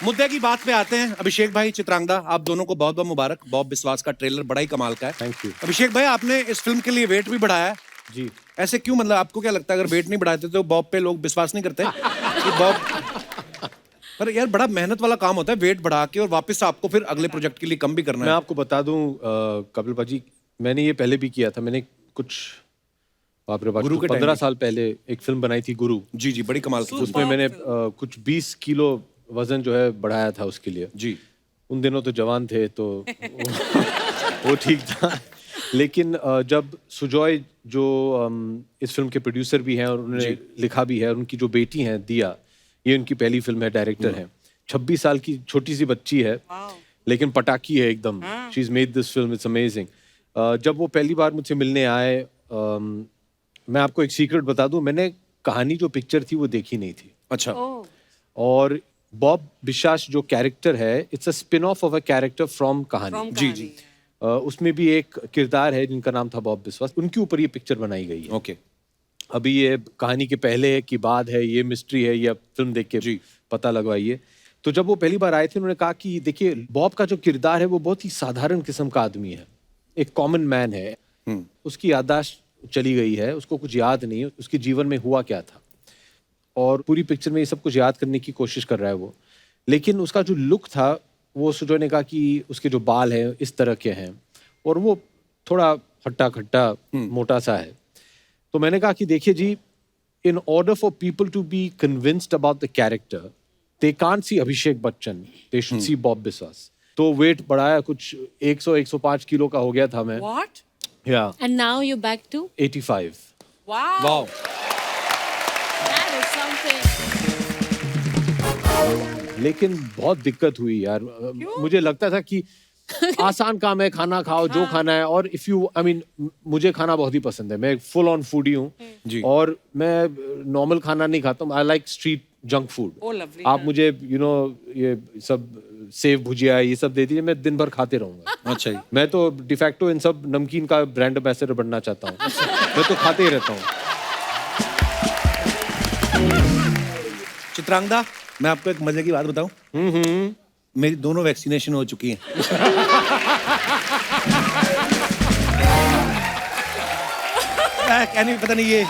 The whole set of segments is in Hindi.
मुद्दे की बात पे आते हैं। अभिषेक भाई, चित्रांगदा, आप दोनों को बहुत बहुत मुबारक। बॉब बिस्वास का ट्रेलर बड़ा ही कमाल का है। Thank you. अभिषेक भाई, आपने इस फिल्म के लिए वेट भी बढ़ाया है जी। ऐसे क्यों? मतलब आपको क्या लगता है अगर वेट नहीं बढ़ाते तो बॉब पे लोग विश्वास नहीं करते कि बॉब? पर यार बड़ा मेहनत वाला काम होता है वेट बढ़ा के और वापस आपको फिर अगले प्रोजेक्ट के लिए कम भी करना मैं है। आपको बता दूं कपिल भाजी, मैंने ये पहले भी किया था। मैंने कुछ बाप रे बाप, गुरु के टाइम 15 पे। साल पहले एक फिल्म बनाई थी, गुरु। जी जी, बड़ी कमाल की फिल्म। उसमें मैंने कुछ 20 किलो वजन जो है बढ़ाया था उसके लिए। जी। उन दिनों तो जवान थे तो वो ठीक था। लेकिन जब सुजॉय जो इस फिल्म के प्रोड्यूसर भी हैं और उन्होंने लिखा भी है, और उनकी जो बेटी हैं दिया, ये उनकी पहली फिल्म है, डायरेक्टर हैं। 26 साल की छोटी सी बच्ची है, लेकिन पटाखी है एकदम। She is made this film, it's amazing. जब वो पहली बार मुझसे मिलने आए, मैं आपको एक सीक्रेट बता दूं, मैंने कहानी जो पिक्चर थी वो देखी नहीं थी। अच्छा। और बॉब बिशास जो कैरेक्टर है, it's a spin of a character from कहानी। जी जी। उसमें भी एक किरदार है जिनका नाम था बॉब बिस्वास, उनके ऊपर ये पिक्चर बनाई गई है। ओके। अभी ये कहानी के पहले है कि बाद है, ये मिस्ट्री है, ये आप फिल्म देख के पता लगवाइए। तो जब वो पहली बार आए थे, उन्होंने कहा कि देखिए, बॉब का जो किरदार है वो बहुत ही साधारण किस्म का आदमी है, एक कॉमन मैन है। उसकी याददाश्त चली गई है, उसको कुछ याद नहीं है उसके जीवन में हुआ क्या था, और पूरी पिक्चर में ये सब कुछ याद करने की कोशिश कर रहा है वो। लेकिन उसका जो लुक था, वो सुजॉय ने कहा कि उसके जो बाल हैं इस तरह के हैं और वो थोड़ा हट्टा खट्टा मोटा सा है। तो मैंने कहा कि देखिए जी, in order for people to be convinced about the character, they can't see Abhishek Bachchan, they should see Bob Biswas. तो वेट बढ़ाया, कुछ 100-105 किलो का हो गया था मैं। What? या And now you're back to? 85। Wow. Wow. That is something. लेकिन बहुत दिक्कत हुई यार। मुझे लगता था कि आसान काम है, खाना खाओ जो खाना है। और इफ यू आई मीन, मुझे खाना बहुत ही पसंद है, मैं फुल ऑन फूडी हूँ। जी। और मैं नॉर्मल खाना नहीं खाता हूँ, I like street junk food. Oh, lovely. आप मुझे ये सब सेव भुजिया ये सब दे दीजिए, मैं दिन भर खाते रहूंगा। अच्छा जी। मैं तो डिफैक्टो इन सब नमकीन का ब्रांड एम्बेसडर बनना चाहता हूँ। मैं तो खाते ही रहता हूँ। चित्रांगदा, मैं आपको एक मजे की बात बताऊं। मेरी दोनों वैक्सीनेशन हो चुकी हैं। क्या नहीं, पता नहीं ये।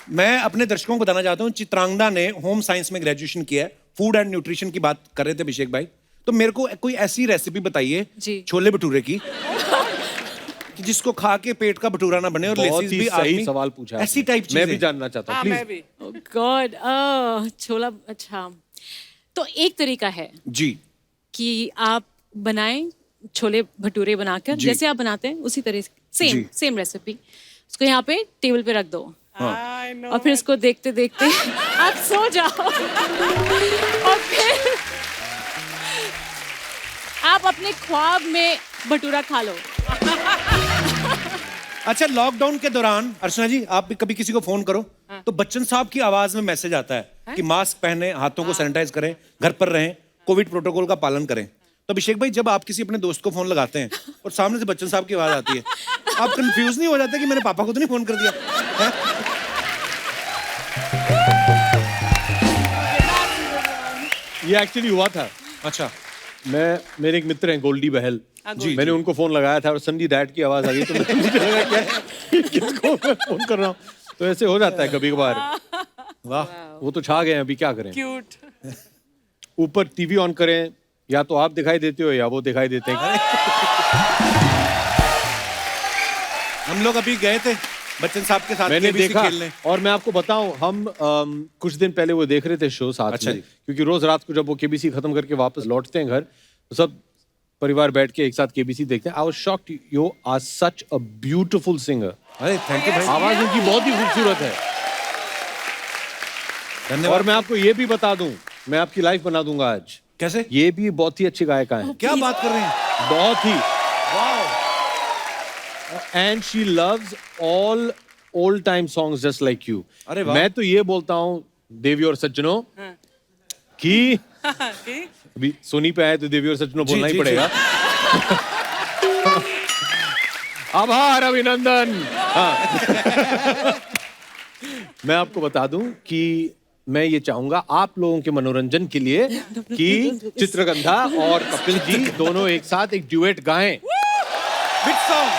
मैं अपने दर्शकों को बताना चाहता हूँ, चित्रांगदा ने होम साइंस में ग्रेजुएशन किया है। फूड एंड न्यूट्रिशन की बात कर रहे थे अभिषेक भाई, तो मेरे को कोई ऐसी रेसिपी बताइए जी। छोले भटूरे की कि जिसको खा के पेट का भटूरा ना बने और बहुत लेसिस ही भी सही आदमी सवाल पूछा ऐसी आपने। टाइप मैं भी चीजें। जानना चाहता हूँ, हाँ, प्लीज। मैं भी। Oh God. छोला, अच्छा। तो एक तरीका है जी कि आप बनाएं छोले भटूरे बनाकर, जी। जैसे आप बनाते हैं उसी तरह से, जी। Same recipe. उसको यहाँ पे टेबल पे रख दो I know. और फिर उसको देखते देखते आप सो जाओ और फिर आप अपने ख्वाब में भटूरा खा लो। अच्छा, लॉकडाउन के दौरान अर्चना जी, आप भी कभी किसी को फोन करो तो बच्चन साहब की आवाज में मैसेज आता है कि मास्क पहने, हाथों को सैनिटाइज करें, घर पर रहें, कोविड प्रोटोकॉल का पालन करें। तो अभिषेक भाई, जब आप किसी अपने दोस्त को फोन लगाते हैं और सामने से बच्चन साहब की आवाज आती है, आप कंफ्यूज नहीं हो जाते कि मैंने पापा को तो नहीं फोन कर दिया है? ये एक्चुअली हुआ था। अच्छा। मेरे एक मित्र हैं गोल्डी बहल, जी, मैंने उनको फोन लगाया था और संडी डैड की आवाज आ गई, तो मुझे लगा क्या किसको मैं फोन कर रहा हूँ। तो ऐसे हो जाता है कभी कभार। वाह। वो तो छा गए हैं, अभी क्या करें। Cute. ऊपर टीवी ऑन करें, या तो आप दिखाई देते हो या वो दिखाई देते हैं। हम लोग अभी गए थे बच्चन साहब के साथ मैंने KBC देखा, खेलने। और मैं आपको बताऊं, हम कुछ दिन पहले वो देख रहे थे शो साथ अच्छा में, जी। क्योंकि रोज रात को जब वो केबीसी खत्म करके वापस लौटते हैं घर, तो सब परिवार बैठ के एक साथ केबीसी देखते हैं। I was shocked, you are such a beautiful singer. अरे थैंक यू भाई, आवाज उनकी बहुत ही खूबसूरत है। धन्यवाद। और मैं आपको ये भी बता दूं, मैं आपकी लाइफ बना दूंगा आज। कैसे? ये भी बहुत ही अच्छी गायिका है, क्या बात कर रहे हैं? बहुत ही। वाह। And she loves all old time songs just like you. अरे वाह। मैं तो ये बोलता हूँ देवी और सज्जनों कि Okay. अभी सोनी पे आए तो देवी और सज्जनों बोलना ही जी, पड़ेगा। आभार अभिनंदन। हाँ। मैं आपको बता दूं कि मैं ये चाहूंगा आप लोगों के मनोरंजन के लिए कि चित्रगंधा और कपिल जी दोनों एक साथ एक ड्यूएट गाएं। Which song?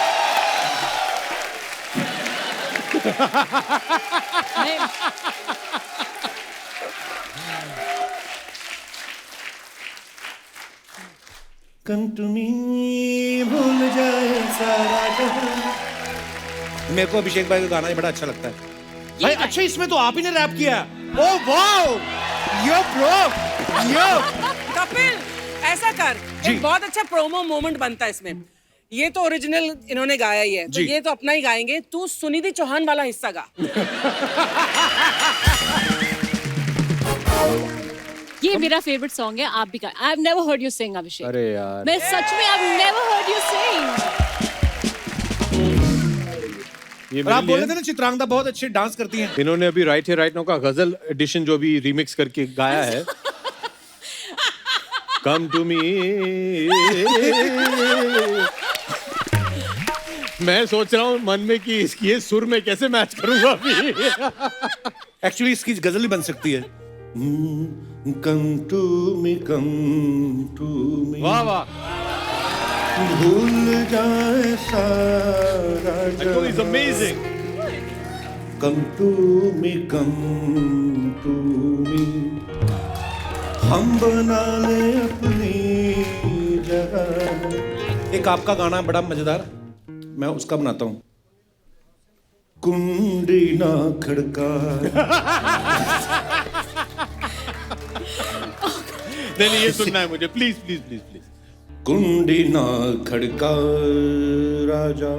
Come to me, भूल जाए सारा जहां। मेरे को अभिषेक भाई का गाना ही बड़ा अच्छा लगता है भाई। अच्छा, इसमें तो आप ही ने रैप किया। ओह वाओ, यो ब्रो, यो। कपिल ऐसा कर, एक बहुत अच्छा प्रोमो मोमेंट बनता है इसमें। ये तो ओरिजिनल इन्होंने गाया ही है, तो ये तो अपना ही गाएंगे। तू सुनिधि चौहान वाला हिस्सा गा। ये मेरा फेवरेट सॉन्ग है, आप भी गा। I have never heard you sing Abhishek. अरे यार, मैं सच में I have never heard you sing. ये और आप मेरे बोल लिए रहे थे ना चित्रांगदा बहुत अच्छे डांस करती हैं। इन्होंने अभी राइट है राइट नाउ का गजल एडिशन जो भी रीमिक्स करके गाया है। Come to me. मैं सोच रहा हूँ मन में कि इसकी ये सुर में कैसे मैच करूंगा अभी। एक्चुअली इसकी गजल ही बन सकती है। Come to me, come to मी, वाह वाह, भूल जाए सारा it's amazing. Come to me, come to me, हम बना ले अपनी जगह। एक आपका गाना है बड़ा मजेदार, मैं उसका बनाता हूँ। कुंडी ना खड़का। नहीं ये सुनना है मुझे, प्लीज प्लीज प्लीज प्लीज। कुंडी ना खड़का राजा,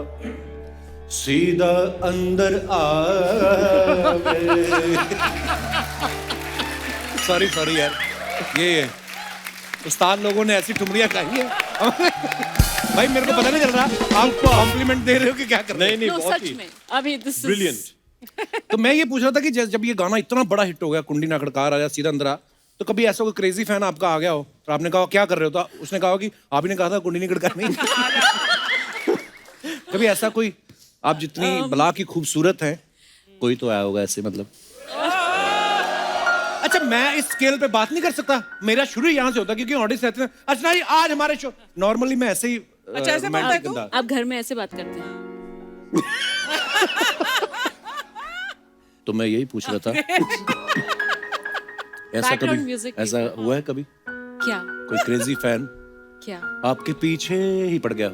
सीधा अंदर आवे। सॉरी सॉरी यार, ये उस्ताद लोगों ने ऐसी ठुमरियां खाई है। भाई मेरे को पता नहीं चल रहा आप कॉम्प्लीमेंट दे रहे हो कि क्या कर रहे हो। नहीं नो बहुत सच ही में अभी दिस ब्रिलियंट। तो मैं ये पूछ रहा था कि जब ये गाना इतना बड़ा हिट हो गया, कुंडी ना खड़का राजा सीधा अंदर आ, तो कभी ऐसा कोई क्रेजी फैन आपका आ गया हो और आपने कहा क्या कर रहे हो, तो उसने कहा कि आप ही ने कहा था कुंडी नहीं खड़कानी। कभी ऐसा कोई, आप जितनी बला की खूबसूरत हैं, कोई तो आया होगा ऐसे, मतलब। अच्छा, मैं इस स्केल पे बात नहीं कर सकता, मेरा शुरू यहाँ से होता क्योंकि ऑडियंस रहते हैं। अच्छा जी, आज हमारे शो नॉर्मली मैं ऐसे ही अच्छा, ऐसे बोलता है तू? आप घर में ऐसे बात करते हैं। तो मैं यही पूछ रहा था। ऐसा Background कभी music ऐसा हुआ है कभी क्या कोई क्रेजी फैन क्या? आपके पीछे ही पड़ गया?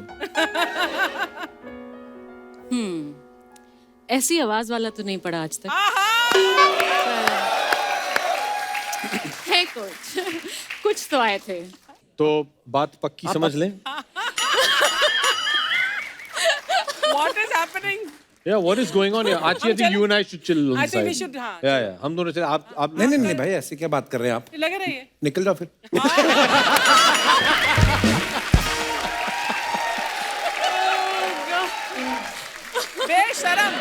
ऐसी आवाज वाला तो नहीं पड़ा आज तक। है कुछ तो आए थे। तो बात पक्की समझ लें। What is happening? Yeah, what is going on here? Archie, I think you and I should chill on I the think we side. should, हाँ, Yeah, yeah. हम दोनों चले। आप नहीं नहीं नहीं भाई, ऐसे क्या बात कर रहे हैं आप? लग रही है। निकल जाओ फिर। बेशरम।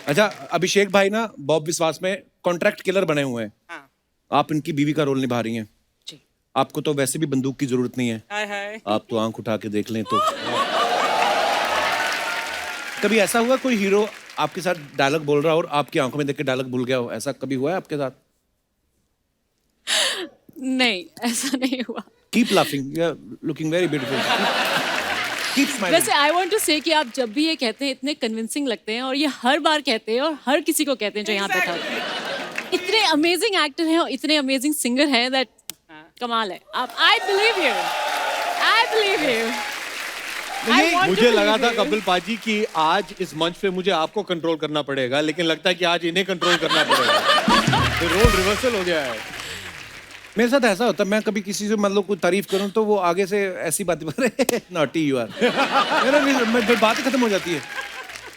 अच्छा, अभिषेक भाई ना बॉब विश्वास में कॉन्ट्रैक्ट किलर बने हुए हैं। हाँ। आप इनकी बीवी का रोल निभा रही हैं। जी। आपको तो वैसे भी बंदूक की जरूरत नहीं है, हाय हाय। आप तो आंख उठा के देख लें तो। कभी ऐसा हुआ कोई हीरो आपके साथ डायलॉग बोल रहा हो और आपकी आंखों में देख के डायलॉग भूल गया हो, ऐसा कभी हुआ है आपके साथ? नहीं, ऐसा नहीं हुआ। Keep laughing, you are looking very beautiful. Keep smiling. वैसे आई वांट टू से कि आप जब भी ये कहते हैं इतने कन्विंसिंग लगते हैं, और ये हर बार कहते हैं और हर किसी को कहते हैं जो यहाँ पे था। इतने अमेजिंग एक्टर हैं और इतने अमेजिंग सिंगर हैं, दैट कमाल है। आप I believe you, I believe you. मुझे लगा था कपिल पाजी कि आज इस मंच पे मुझे आपको कंट्रोल करना पड़ेगा, लेकिन लगता है कि आज इन्हें कंट्रोल करना पड़ेगा। तो रोल रिवर्सल हो गया है। मेरे साथ ऐसा होता है, मैं कभी किसी से मतलब कोई तारीफ करूं तो वो आगे से ऐसी बात करे, नॉटी यू आर। मेरी बात ही खत्म हो जाती है।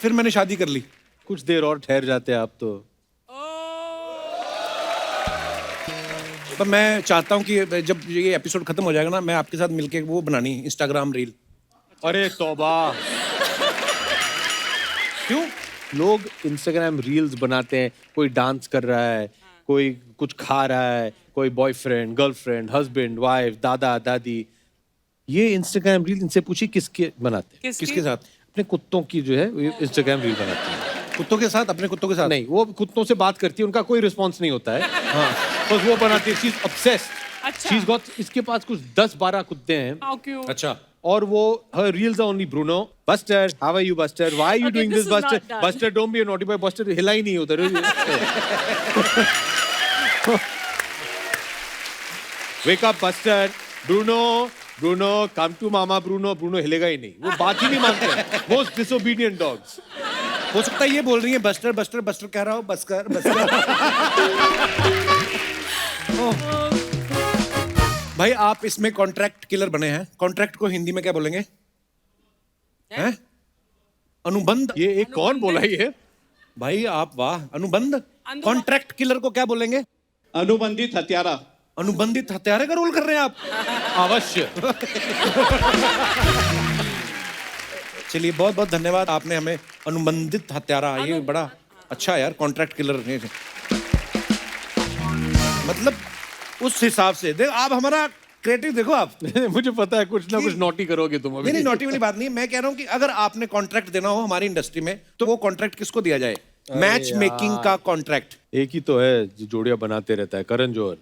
फिर मैंने शादी कर ली। कुछ देर और ठहर जाते आप तो। पर मैं चाहता हूं कि जब ये एपिसोड खत्म हो जाएगा ना, मैं आपके साथ मिलके वो बनानी इंस्टाग्राम रील। अरे तौबा। क्यों? लोग इंस्टाग्राम रील्स बनाते हैं, कोई डांस कर रहा है, कोई कुछ खा रहा है, कोई बॉयफ्रेंड, गर्लफ्रेंड, हस्बैंड, वाइफ, दादा, दादी। ये इंस्टाग्राम रील इनसे पूछिए किसके बनाते हैं? किसके साथ? अपने कुत्तों की जो है इंस्टाग्राम रील बनाते हैं। कुत्तों के साथ, अपने कुत्तों के साथ? नहीं, वो कुत्तों से बात करती है, उनका कोई रिस्पॉन्स नहीं होता है। हाँ, बस वो बनाती है, शी इज ऑब्सेस्ड। अच्छा। शी इज गॉट, इसके पास कुछ 10-12 कुत्ते हैं। How cute. अच्छा। और वो her reels are only Bruno, Buster, how are you Buster? Why are you Okay, doing this this is Buster? not done. Buster, don't be a naughty boy. Buster हिला ही नहीं उधर। Wake up Buster, Bruno, Bruno, come to mama Bruno, Bruno हिलेगा ही नहीं, वो बात ही नहीं मानते। Most disobedient dogs. हो सकता है ये बोल रही है बस्टर बस्टर बस्टर कह रहा हो, बस्कर बस्कर। भाई आप इसमें कॉन्ट्रैक्ट किलर बने हैं। कॉन्ट्रैक्ट को हिंदी में क्या बोलेंगे? हैं? अनुबंध। ये एक कौन बोला ये? भाई आप वाह, अनुबंध। अनुबंध। कॉन्ट्रैक्ट किलर को क्या बोलेंगे? अनुबंधित हत्यारा। अनुबंधित हत्यारे का रोल कर रहे हैं आप? अवश्य। चलिए बहुत बहुत धन्यवाद, आपने हमें अनुबंधित हत्यारा, ये बड़ा अच्छा यार, कॉन्ट्रैक्ट किलर। मतलब उस हिसाब से देख, आप हमारा क्रिएटिव देखो आप। मुझे पता है कुछ ना कुछ नोटी करोगे तुम अभी। नहीं नोटी वाली बात नहीं है, मैं कह रहा हूँ कि अगर आपने कॉन्ट्रैक्ट देना हो हमारी इंडस्ट्री में तो वो कॉन्ट्रैक्ट किसको दिया जाए? मैच मेकिंग का कॉन्ट्रैक्ट। एक ही तो है जो जोड़ियां बनाते रहता है, करण जौहर।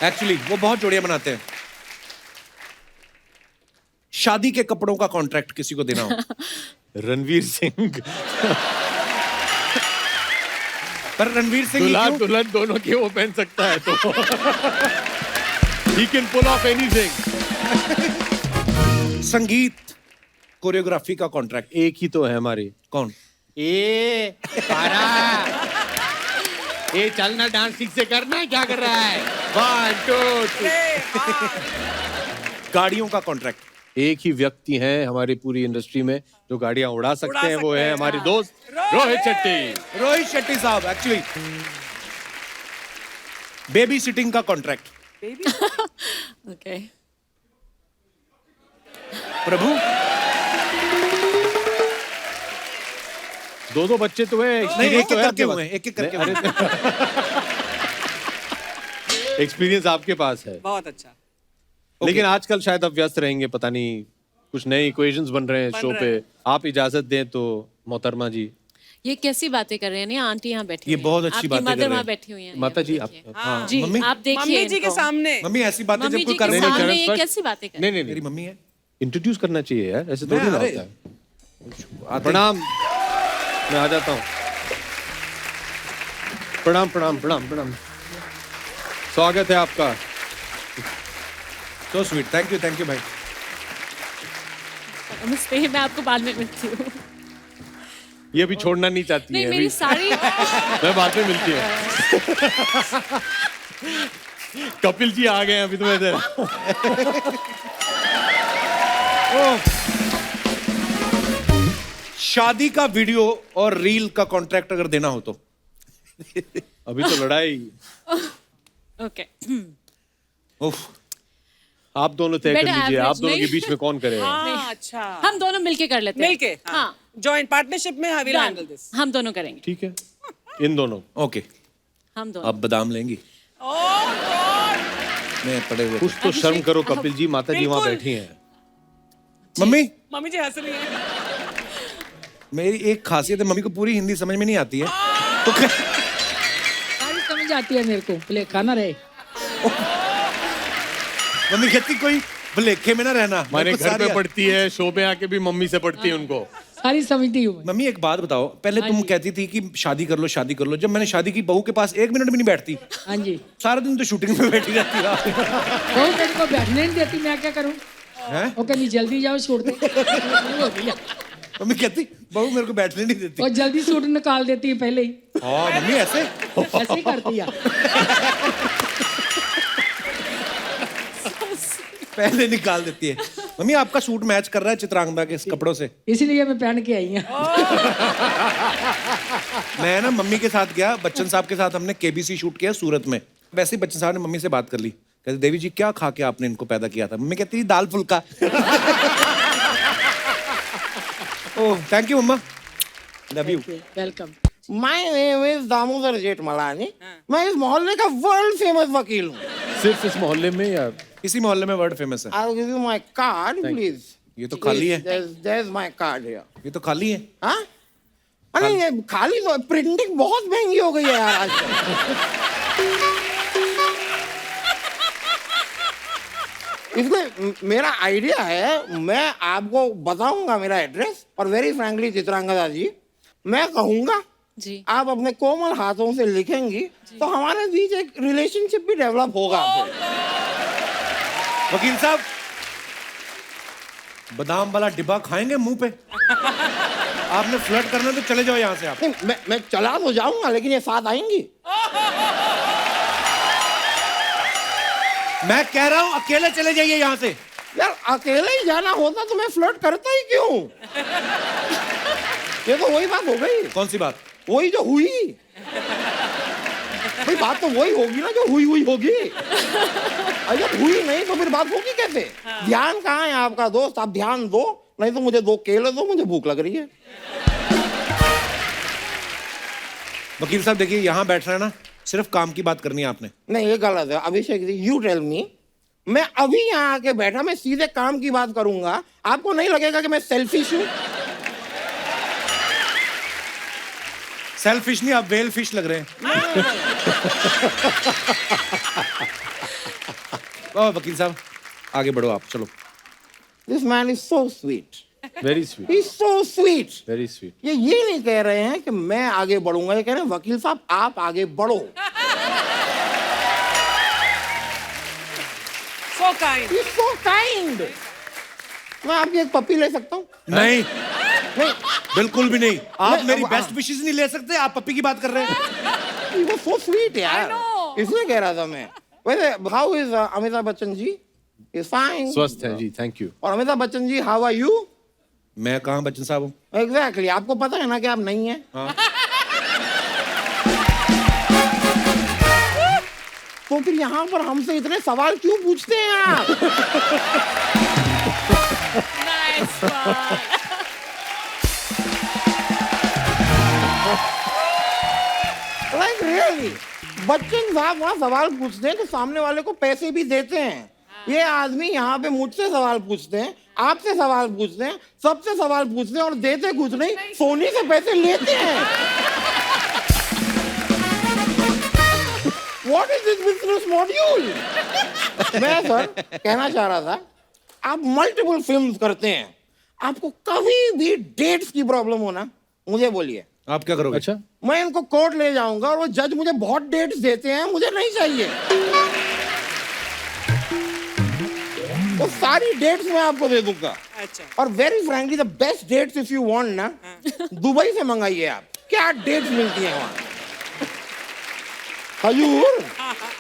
एक्चुअली वो बहुत जोड़ियां बनाते हैं। शादी के कपड़ों का कॉन्ट्रैक्ट किसी को देना हो? रणवीर सिंह। पर रणवीर सिंह ही दुल्हा क्यों? दुल्हन दोनों के वो पहन सकता है तो। He can pull off anything. संगीत कोरियोग्राफी का कॉन्ट्रैक्ट एक ही तो है हमारी। कौन? ए पारा, ए चलना डांस ठीक से करना है, क्या कर रहा है? 1 2 3। गाड़ियों का कॉन्ट्रैक्ट। एक ही व्यक्ति हैं हमारी पूरी इंडस्ट्री में जो गाड़ियां उड़ा सकते हैं, वो सकते है हैं, हमारे हाँ। दोस्त रोहित शेट्टी। रोहित शेट्टी साहब। एक्चुअली बेबी सिटिंग का कॉन्ट्रैक्ट। Okay. प्रभु, 2 बच्चे तो है। नहीं एक एक करके हुए हैं, एक एक करके हुए हैं। एक्सपीरियंस आपके पास है, बहुत अच्छा। लेकिन आजकल शायद आप व्यस्त रहेंगे, पता नहीं कुछ नए इक्वेशंस बन रहे हैं शो पे। आप इजाजत दें तो मोहतरमा जी। ये कैसी बातें कर रहे हैं? नहीं, आंटी यहाँ बैठी ये हुई हैं। बहुत अच्छी आपकी बातें कर मदर रहे वहाँ हैं। बैठी हुई हैं। माता जी आप हाँ, जी मम्मी आप देखिए मम्मी जी के इनको। सामने। मम्मी ऐसी बातें मम्मी जब कोई जी कर के रहे हैं। सामने चरण ये स्पर्श। कैसी बातें कर? नहीं नहीं मेरी नहीं, मम्मी है। इंट्रोड्यूस करना चाहिए यार, ऐसे थोड़ी मैं- ना अरे, होता है। प्रणाम, मैं आ जाता हूँ। प्रणाम प्रणाम प्रणाम प्रणाम, स्वागत है आपका। सो स्वीट, थैंक यू भाई। नमस्ते, मैं आपको बाद में मिलती हूँ। ये भी छोड़ना नहीं चाहती नहीं, है मेरी अभी। सारी मैं बाद में मिलती हूँ। कपिल जी आ गए हैं अभी, तुम्हें इधर। शादी का वीडियो और रील का कॉन्ट्रैक्ट अगर देना हो तो? अभी तो लड़ाई ओके। उफ, आप दोनों तय कर Better लीजिए, आप average, दोनों के नहीं? बीच में कौन करेगा। हाँ, अच्छा। हम दोनों मिलके कर लेते हैं। मिलके हाँ, जॉइंट पार्टनरशिप में आई विल हैंडल दिस। हम दोनों करेंगे। ठीक है, इन दोनों। ओके। हम दोनों। अब बादाम लेंगी? मैं पड़े हुए। कुछ तो शर्म करो कपिल जी, माता जी वहाँ बिल्कुल। बैठी हैं। मम्मी, मम्मी जी हंस रही है। मेरी एक खासियत है, मम्मी को पूरी हिंदी समझ में नहीं आती है तो सारी समझ आती है मेरे को, भले खाना रहे। मम्मी कहती कोई भलेखे में ना रहना। हमारे मेरे को घर सारी पे पढ़ती है, शो पे आके भी मम्मी से पढ़ती है उनको। सारी समझती हूँ मैं। मम्मी एक बात बताओ, पहले तुम कहती थी कि शादी कर लो शादी कर लो, जब मैंने शादी की बहू के पास 1 मिनट भी नहीं बैठती, हाँ जी, सारा दिन तो शूटिंग में बैठी रहती है। वो मेरे को बैठने नहीं देती, मैं क्या करूँ? हैं? वो कहती जल्दी जाओ छोड़ दे। हो गया। मम्मी कहती बहू मेरे को बैठने नहीं देती। और जल्दी सूट निकाल देती है पहले ही, हाँ मम्मी ऐसे। ऐसे ही करती है। पहले निकाल देती है। मम्मी आपका सूट मैच कर रहा है चित्रांगदा के इस कपड़ों से। इसलिए मैं पहन के आई हूँ। मैं ना मम्मी के साथ गया, बच्चन साहब के साथ हमने केबीसी शूट किया सूरत में। वैसे ही बच्चन साहब ने मम्मी से बात कर ली, कहते देवी जी क्या खा के आपने इनको पैदा किया था? मम्मी कहती थी दाल फुल्का। Oh thank you mamma, love you. Welcome. My name is Damodar Jethmalani. मैं इस मोहल्ले का वर्ल्ड फेमस वकील हूँ। सिर्फ इस मोहल्ले में या इसी मोहल्ले में वर्ड फेमस है। I'll give you my card, please. ये तो खाली है। There's my card here. ये तो खाली है। हाँ अरे ये खाली तो प्रिंटिंग बहुत महंगी हो गई है यार आजकल। इसलिए मेरा आइडिया है, मैं आपको बताऊंगा मेरा एड्रेस, और वेरी फ्रैंकली चित्रांगदा जी, मैं कहूंगा जी आप अपने कोमल हाथों से लिखेंगी तो हमारे बीच एक रिलेशनशिप भी डेवलप होगा। वकील साहब, बादाम वाला डिब्बा खाएंगे मुंह पे? आपने फ्लर्ट करना तो चले जाओ यहाँ से आप। नहीं, मैं चला तो जाऊंगा, लेकिन ये साथ आएंगी। मैं कह रहा हूँ अकेले चले जाइए यहाँ से। यार अकेले ही जाना होता तो मैं फ्लर्ट करता ही क्यों? ये तो वही बात हो गई। कौन सी बात? वही जो हुई। भाई बात तो वही होगी ना जो हुई होगी। अगर हुई नहीं तो फिर बात होगी कैसे? ध्यान कहाँ है आपका दोस्त? आप ध्यान दो, नहीं तो मुझे 2 केले दो, मुझे भूख लग रही है। वकील साहब देखिए, यहाँ बैठना है ना, सिर्फ काम की बात करनी है आपने। नहीं ये गलत है Abhishek ji, you tell me. मैं अभी यहाँ आके बैठा, मैं सीधे काम की बात करूंगा, आपको नहीं लगेगा कि मैं सेल्फिश हूँ? सेल्फिश नहीं, आप वेल फिश लग रहे हैं। वकील साहब आगे बढ़ो आप, चलो। This man is so sweet, very sweet, he is so sweet. Very sweet. ये नहीं कह रहे हैं कि मैं आगे बढ़ूंगा, ये कह रहे हैं वकील साहब आप आगे बढ़ो। So kind. He's so kind. मैं आपकी एक पप्पी ले सकता हूँ? नहीं, नहीं, बिल्कुल भी नहीं। आप नहीं, मेरी अब- बेस्ट विशेस नहीं ले सकते, आप पप्पी की बात कर रहे हैं। he was so sweet यार। I know. इसलिए कह रहा था मैं। वैसे how is Amitabh Bachchan ji? He's fine. स्वस्थ है जी, थैंक यू। और Amitabh Bachchan ji how are you? मैं कहाँ बच्चन साहब हूँ? Exactly, आपको पता है ना कि आप नहीं हैं? हाँ। तो फिर यहाँ पर हमसे इतने सवाल क्यों पूछते हैं आप? Nice one. Like really? Bachchan साहब वहाँ सवाल पूछते हैं कि सामने वाले को पैसे भी देते हैं। ये आदमी यहाँ पे मुझसे सवाल पूछते हैं, आपसे सवाल पूछते हैं, सबसे सवाल पूछते हैं और देते कुछ नहीं, सोनी से पैसे लेते हैं। What is this business module? मैं सर कहना चाह रहा था, आप मल्टीपल फिल्म्स करते हैं, आपको कभी भी डेट्स की प्रॉब्लम हो ना, मुझे बोलिए। आप क्या करोगे? अच्छा, मैं इनको कोर्ट ले जाऊंगा और वो जज मुझे बहुत डेट्स देते हैं, मुझे नहीं चाहिए। वो सारी डेट्स मैं आपको दे दूंगा। अच्छा। और very frankly the best dates if you want ना, दुबई से मंगाइए आप। क्या डेट्स मिलती हैं वहाँ? हजूर,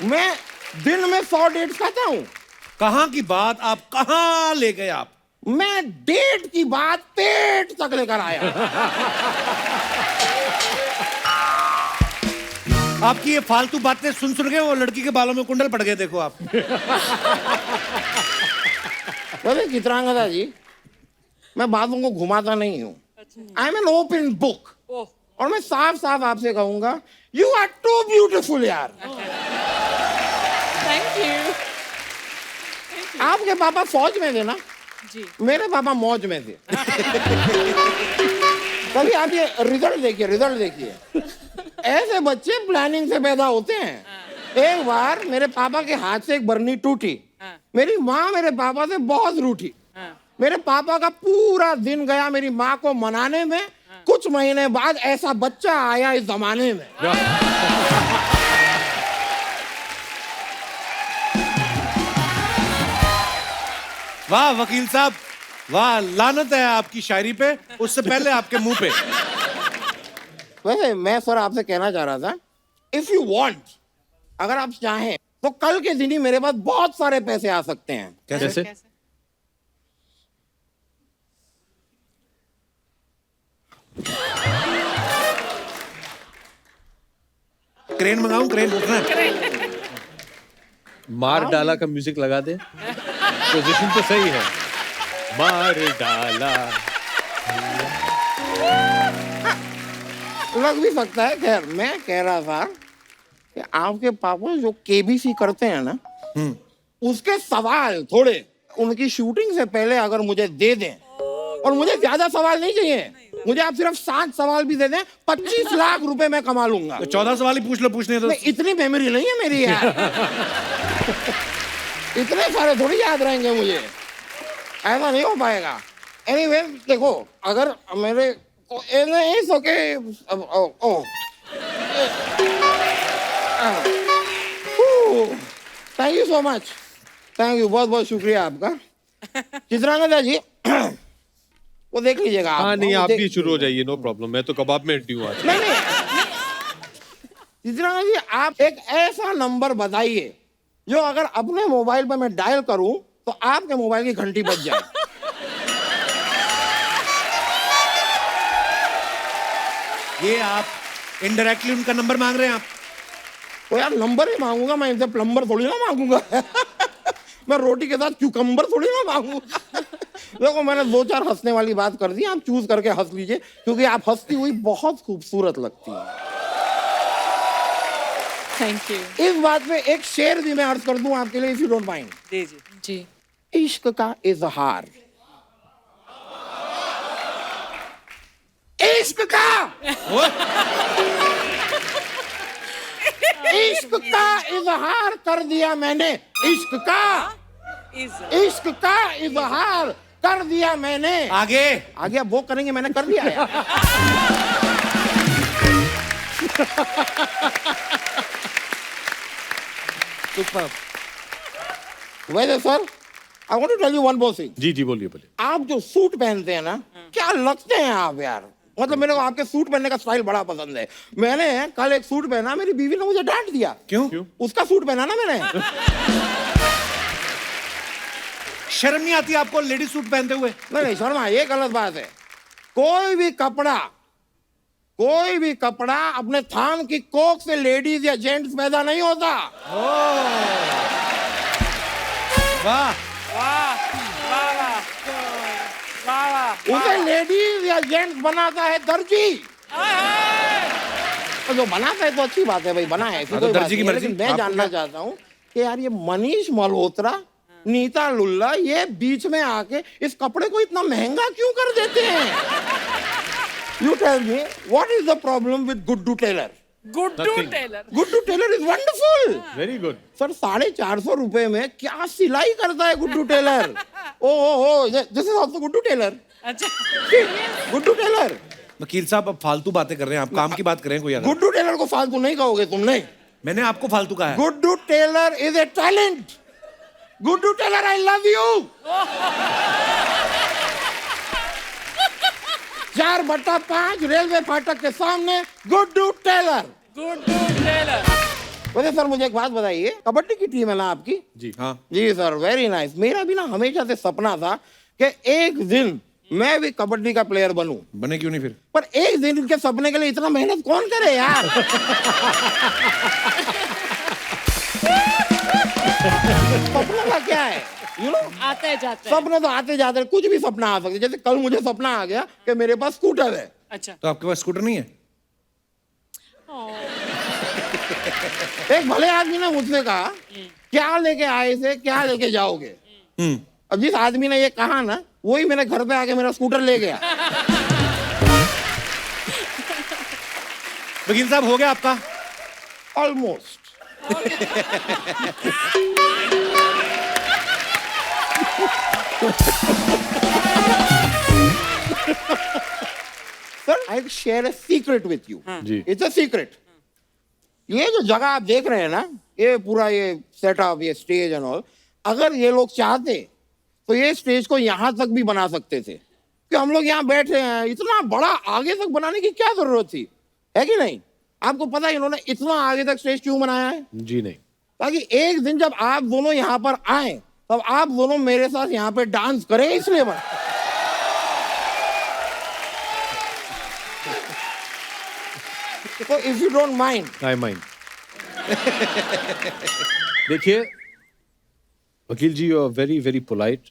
मैं दिन में 100 डेट्स खाता हूँ। कहाँ की बात, आप कहाँ ले गए आप? मैं डेट की बात पेट तक लेकर आया। आपकी ये फालतू बातें सुन सुन के वो लड़की के बालों में कुंडल पड़ गए, देखो आप। वैसे चित्रांगदा जी, मैं बातों को घुमाता नहीं हूँ। I am an open book. Oh, और मैं साफ साफ आपसे कहूंगा, यू आर टू ब्यूटिफुल यार। Thank you. आपके पापा फौज में थे ना? जी मेरे पापा मौज में थे। कभी आप ये रिजल्ट देखिए, रिजल्ट देखिए। ऐसे बच्चे प्लानिंग से पैदा होते हैं। एक बार मेरे पापा के हाथ से एक बरनी टूटी, मेरी माँ मेरे पापा से बहुत रूठी। मेरे पापा का पूरा दिन गया मेरी माँ को मनाने में। कुछ महीने बाद ऐसा बच्चा आया इस जमाने में। वाह वकील साहब, वाह, लानत है आपकी शायरी पे, उससे पहले आपके मुंह पे। वैसे मैं सर आपसे कहना चाह रहा था, इफ यू वांट, अगर आप चाहें तो कल के दिन ही मेरे पास बहुत सारे पैसे आ सकते हैं। कैसे? क्रेन मंगाऊं? क्रेन उठना है। मार डाला का म्यूजिक लगा दे, पोजीशन तो सही है। मार डाला लग भी सकता है। खैर मैं कह रहा था कि आपके पापा जो केबीसी करते हैं ना, उसके सवाल थोड़े उनकी शूटिंग से पहले अगर मुझे दे दें और मुझे ज्यादा सवाल नहीं चाहिए, मुझे आप सिर्फ 7 सवाल भी दे दें, 25 लाख रुपए मैं कमा लूंगा। तो 14 सवाल ही पूछ लो, पूछने तो। नहीं, इतनी मेमोरी नहीं है मेरी यार। इतने सारे थोड़ी याद रहेंगे मुझे, ऐसा नहीं हो पाएगा। एनीवे देखो, अगर मेरे it's okay, thank you so much, thank you, बहुत बहुत शुक्रिया आपका। चित्रांगदा जी वो देख लीजिएगा आप। हाँ नहीं, वो आप देख- भी शुरू हो जाइए, नो प्रॉब्लम। मैं तो कबाब में हड्डी हूँ आज। नहीं नहीं, चित्रांगदा जी आप एक ऐसा नंबर बताइए जो अगर अपने मोबाइल पर मैं डायल करूं तो आपके मोबाइल की घंटी बज जाए। ये आप इनडायरेक्टली उनका नंबर मांग रहे हैं आप? तो यार नंबर ही मांगूंगा मैं, इनसे प्लम्बर थोड़ी ना मांगूंगा। मैं रोटी के साथ क्यूकम्बर थोड़ी ना मांगूंगा। देखो मैंने 2-4 हंसने वाली बात कर दी, आप चूज करके हंस लीजिए, क्योंकि आप हंसती हुई बहुत खूबसूरत लगती हैं। Thank you. इस बात पे एक शेर भी मैं अर्ज कर दूं आपके लिए, इफ यू डोंट माइंड। जी जी जी। इश्क का इजहार, इश्क का, इश्क का इजहार कर दिया मैंने, इश्क का, इश्क का इजहार कर दिया मैंने। आगे आगे अब वो करेंगे, मैंने कर दिया है। वैसे sir, I want to tell you one more thing. जी जी, बोलिए बोलिए। आप जो सूट पहनते हैं ना, क्या लगते हैं आप यार। मतलब मेरे को आपके सूट पहनने का स्टाइल बड़ा पसंद है। मैंने कल एक सूट पहना, मेरी बीवी ने मुझे डांट दिया। क्यों? उसका सूट पहना ना मैंने। शर्म नहीं आती आपको लेडीज सूट पहनते हुए? नहीं शर्मा, ये गलत बात है। कोई भी कपड़ा अपने थान की कोख से लेडीज या जेंट्स पैदा नहीं होता। वाह, उसे लेडीज या जेंट्स बनाता है दर्जी। तो जो बनाता है तो अच्छी बात है भाई, बना है, हाँ, तो दर्जी की मर्जी। लेकिन मैं आपको जानना चाहता हूँ कि यार ये मनीष मल्होत्रा, नीता लुल्ला, ये बीच में आके इस कपड़े को इतना महंगा क्यों कर देते हैं? You tell me, what is the problem with Guddu Taylor? Guddu Taylor. Guddu Taylor is wonderful. Very good. Sir 450 रुपए में क्या सिलाई करता है Guddu Taylor. Oh this is also Guddu Taylor. अच्छा गुड्डू टेलर, वकील साहब अब फालतू बातें कर रहे हैं, आप काम की बात करें कोई अगर। गुड्डू टेलर को फालतू नहीं कहोगे तुमने। मैंने आपको फालतू कहा है? Guddu Taylor is a talent. Guddu Taylor, I love you. 4/5 railway फाटक के सामने गुड्डू टेलर। गुड्डू टेलर। वैसे सर मुझे एक बात बताइए, कबड्डी की टीम है ना आपकी? जी हाँ। जी सर, वेरी नाइस। मेरा भी ना हमेशा से सपना था कि एक दिन मैं भी कबड्डी का प्लेयर बनूं। बने क्यों नहीं फिर? पर एक दिन के सपने के लिए इतना मेहनत कौन करे यार। सपना का क्या है, यू नो, आता है जाता है। सपने तो आते जाते हैं, कुछ भी सपना आ सकता है। जैसे कल मुझे सपना आ गया कि मेरे पास स्कूटर है। अच्छा तो आपके पास स्कूटर नहीं है? एक भले आदमी ने मुझसे कहा क्या लेके आए थे, क्या लेके जाओगे। अब जिस आदमी ने ये कहा ना, वही मेरे घर पे आके मेरा स्कूटर ले गया। वकील साहब हो गया आपका? Almost. Sir I share a secret with you. जी। It's a secret. ये जो जगह आप देख रहे हैं ना, ये पूरा ये सेटअप, ये स्टेज एंड ऑल, अगर ये लोग चाहते तो ये स्टेज को यहां तक भी बना सकते थे कि हम लोग यहाँ बैठे हैं। इतना बड़ा आगे तक बनाने की क्या जरूरत थी, है कि नहीं? आपको पता है इन्होंने इतना आगे तक स्टेज क्यों बनाया है? जी नहीं। ताकि एक दिन जब आप दोनों यहाँ पर आए तब आप दोनों मेरे साथ यहाँ पे डांस करें, इसलिए बना। तो if you don't mind. I mind. देखिए वकील जी, you are very very polite,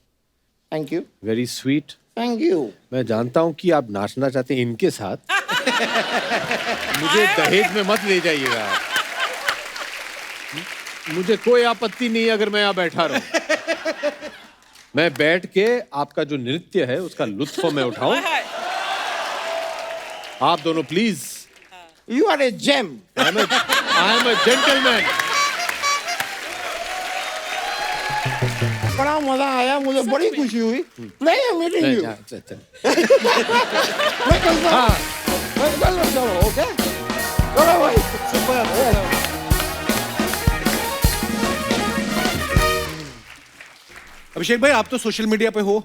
thank you, very sweet. Thank you. मैं जानता हूं कि आप नाचना चाहते हैं इनके साथ। मुझे दहेज में मत ले जाइएगा आप। मुझे कोई आपत्ति नहीं है अगर मैं यहाँ बैठा रहूं। मैं बैठ के आपका जो नृत्य है उसका लुत्फ मैं उठाऊं। आप दोनों please. You are a gem. I am a gentleman. बड़ा मजा आया, मुझे बड़ी खुशी हुई। Pleasure meeting you. मैं चल रहा चलो, ओके? चलो भाई। अभिषेक भाई, आप तो सोशल मीडिया पे हो,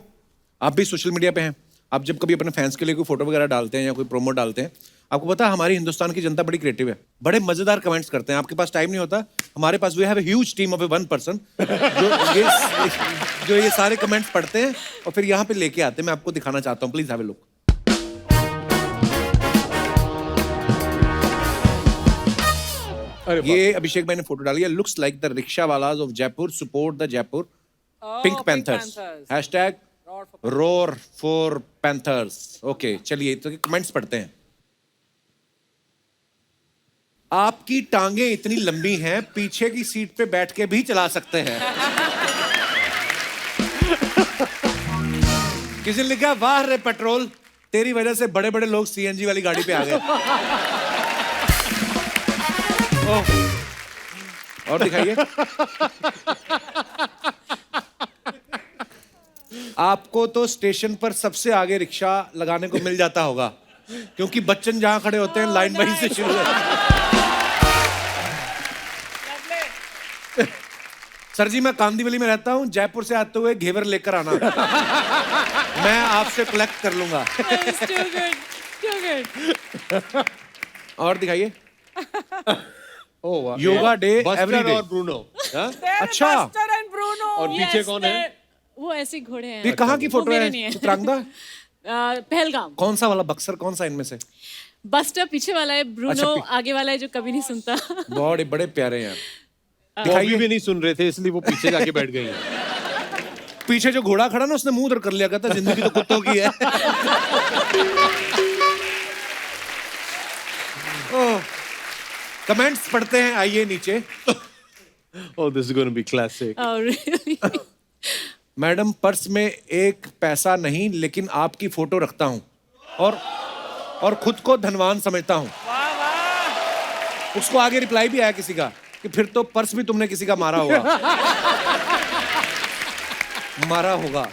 आप भी सोशल मीडिया पे हैं। आप जब कभी अपने फैंस के लिए कोई फोटो वगैरह डालते हैं या कोई प्रोमो डालते हैं, आपको पता है हमारी हिंदुस्तान की जनता बड़ी क्रिएटिव है, बड़े मजेदार कमेंट्स करते हैं। आपके पास टाइम नहीं होता, हमारे पास we have a huge team of one person जो ये सारे कमेंट्स पढ़ते हैं और फिर यहाँ पे लेके आते हैं। मैं आपको दिखाना चाहता हूँ, प्लीज हैव अ लुक। ये अभिषेक भाई ने फोटो डाली है। Looks like the rickshaw wallahs of Jaipur support the Jaipur Pink Panthers. Hashtag roar for Panthers. Okay, चलिए तो कमेंट्स पढ़ते हैं। आपकी टांगे इतनी लंबी हैं, पीछे की सीट पे बैठ के भी चला सकते हैं। किसी ने लिखा, वाह रे पेट्रोल, तेरी वजह से बड़े बड़े लोग सीएनजी वाली गाड़ी पे आ गए। और दिखाइए। आपको तो स्टेशन पर सबसे आगे रिक्शा लगाने को मिल जाता होगा, क्योंकि बच्चन जहां खड़े होते हैं लाइन वहीं से शुरू होती है। सर जी, मैं कांदीवली में रहता हूं, जयपुर से आते हुए घेवर लेकर आना, मैं आपसे कलेक्ट कर लूंगा। और दिखाइए। Yoga day every day. और ब्रूनो। अच्छा, और पीछे कौन है? वो ऐसे घोड़े हैं। ये कहाँ की फोटो मेरे है? नहीं है। चित्रांगदा? पहलगाम। कौन सा वाला बक्सर, कौन सा इनमें से? बस्टर पीछे वाला है, ब्रूनो आगे वाला है जो कभी नहीं सुनता। बड़े बड़े प्यारे हैं। दिखाइए भी नहीं सुन रहे थे, इसलिए वो पीछे जाके बैठ गई हैं। पीछे जो घोड़ा खड़ा ना, उसने मुंह उधर कर लिया, कहता जिंदगी तो कुत्तों की है। कमेंट्स पढ़ते हैं, आइए नीचे। Oh, this is going to be classic. Oh, really? Madam, purse में एक पैसा नहीं, लेकिन आपकी फोटो रखता हूँ और खुद को धनवान समझता हूँ। उसको आगे रिप्लाई भी आया किसी का कि फिर तो पर्स भी तुमने किसी का मारा होगा। मारा होगा।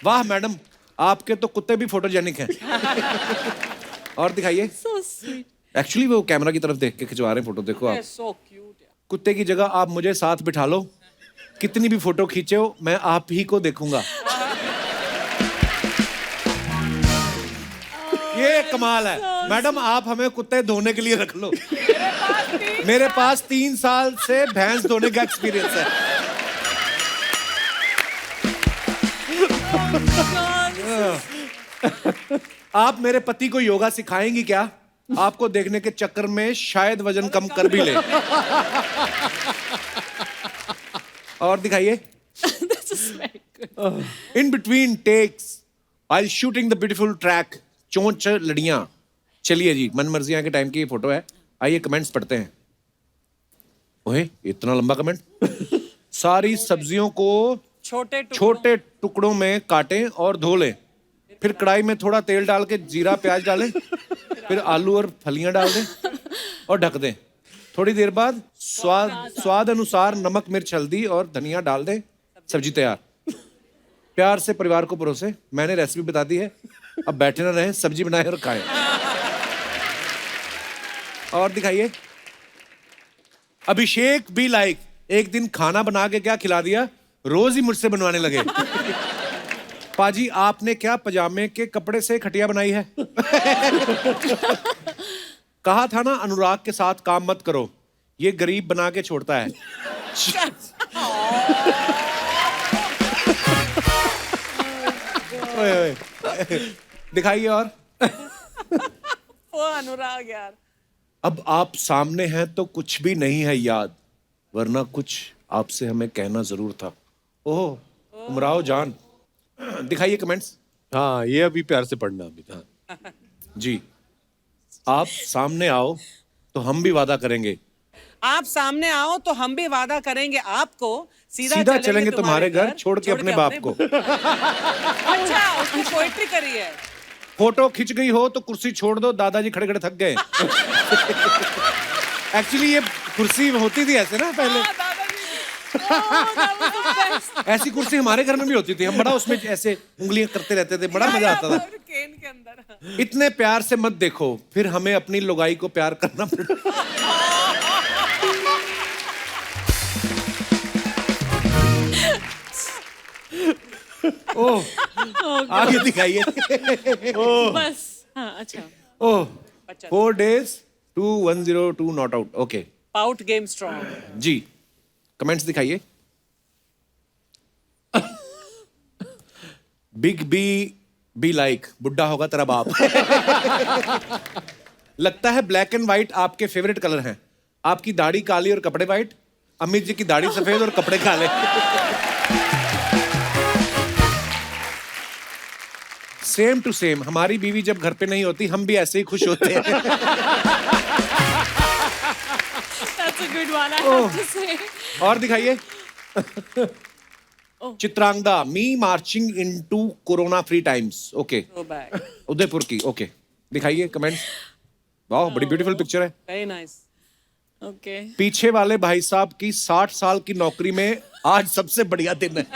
वाह मैडम, आपके तो कुत्ते भी फोटोजेनिक हैं। और दिखाइए। So sweet. एक्चुअली वो कैमरा की तरफ देख के खिंचवा रहे हैं फोटो, देखो आप। So cute. कुत्ते की जगह आप मुझे साथ बिठा लो, कितनी भी फोटो खींचे हो मैं आप ही को देखूंगा। ये कमाल है। मैडम, आप हमें कुत्ते धोने के लिए रख लो। मेरे पास 3 साल से भैंस धोने का एक्सपीरियंस है। आप मेरे पति को योगा सिखाएंगी क्या? आपको देखने के चक्कर में शायद वजन कम कर भी ले। और दिखाइए। This is very good. In between takes while shooting the beautiful track, चोंच लड़ियां। चलिए जी, मन मर्जियां के टाइम की ये फोटो है। आइए कमेंट्स पढ़ते हैं। ओए, इतना लंबा कमेंट। सारी सब्जियों को छोटे टुकड़ों में काटें और धो लें, फिर कढ़ाई में थोड़ा तेल डाल के जीरा प्याज डालें, फिर आलू और फलियां डाल दें और ढक दें। थोड़ी देर बाद स्वाद अनुसार नमक मिर्च हल्दी और धनिया डाल दें। सब्जी तैयार। प्यार से परिवार को परोसे। मैंने रेसिपी बता दी है, अब बैठे ना रहें, सब्जी बनाएं और खाएं। और दिखाइए। अभिषेक भी लाइक, एक दिन खाना बना के क्या खिला दिया, रोज ही मुझसे बनवाने लगे। पाजी, आपने क्या पजामे के कपड़े से खटिया बनाई है? कहा था ना अनुराग के साथ काम मत करो, ये गरीब बना के छोड़ता है। ओए ओए। दिखाइए। और वो अनुराग यार। अब आप सामने हैं तो कुछ भी नहीं है याद, वरना कुछ आपसे हमें कहना जरूर था। ओह उमराव जान। दिखाइए कमेंट्स। हाँ, ये अभी प्यार से पढ़ना अभी। हाँ जी, आप सामने आओ तो हम भी वादा करेंगे, आप सामने आओ तो हम भी वादा करेंगे आपको, सीधा चलेंगे तुम्हारे घर, छोड़ के अपने बाप को। अच्छा, उसकी पोएट्री करी है। फोटो खिंच गई हो तो कुर्सी छोड़ दो, दादाजी खड़े खड़े थक गए। एक्चुअली ये कुर्सी होती थी ऐसे ना पहले। ऐसी कुर्सी हमारे घर में भी होती थी, हम बड़ा उसमें ऐसे उंगलियां करते रहते थे, बड़ा मजा आता था। केन के अंदर। इतने प्यार से मत देखो, फिर हमें अपनी लुगाई को प्यार करना पड़ेगा। ओह, आगे दिखाइए। बस हाँ अच्छा। Oh, 4 days 2102 not out. Okay pout game strong. जी, कमेंट्स दिखाइए। बिग बी लाइक बुड्ढा होगा तेरा बाप। लगता है ब्लैक एंड व्हाइट आपके फेवरेट कलर हैं। आपकी दाढ़ी काली और कपड़े व्हाइट, अमित जी की दाढ़ी सफेद और कपड़े काले। सेम टू सेम, हमारी बीवी जब घर पे नहीं होती हम भी ऐसे ही खुश होते हैं। That's a good one, I have to say. और दिखाइए। Chitrangada, me marching into corona free times. Okay, Udaipur की। ओके, दिखाइए कमेंट्स। वाह, बड़ी ब्यूटीफुल पिक्चर है। Very nice. Okay. पीछे वाले भाई साहब की 60 साल की नौकरी में आज सबसे बढ़िया दिन है।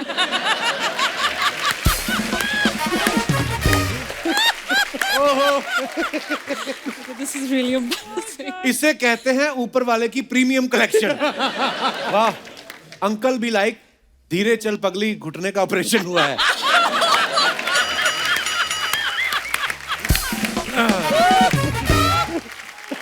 This is really embarrassing. इसे कहते हैं ऊपर वाले की प्रीमियम कलेक्शन। वाह, अंकल भी लाइक धीरे चल पगली, घुटने का ऑपरेशन हुआ है।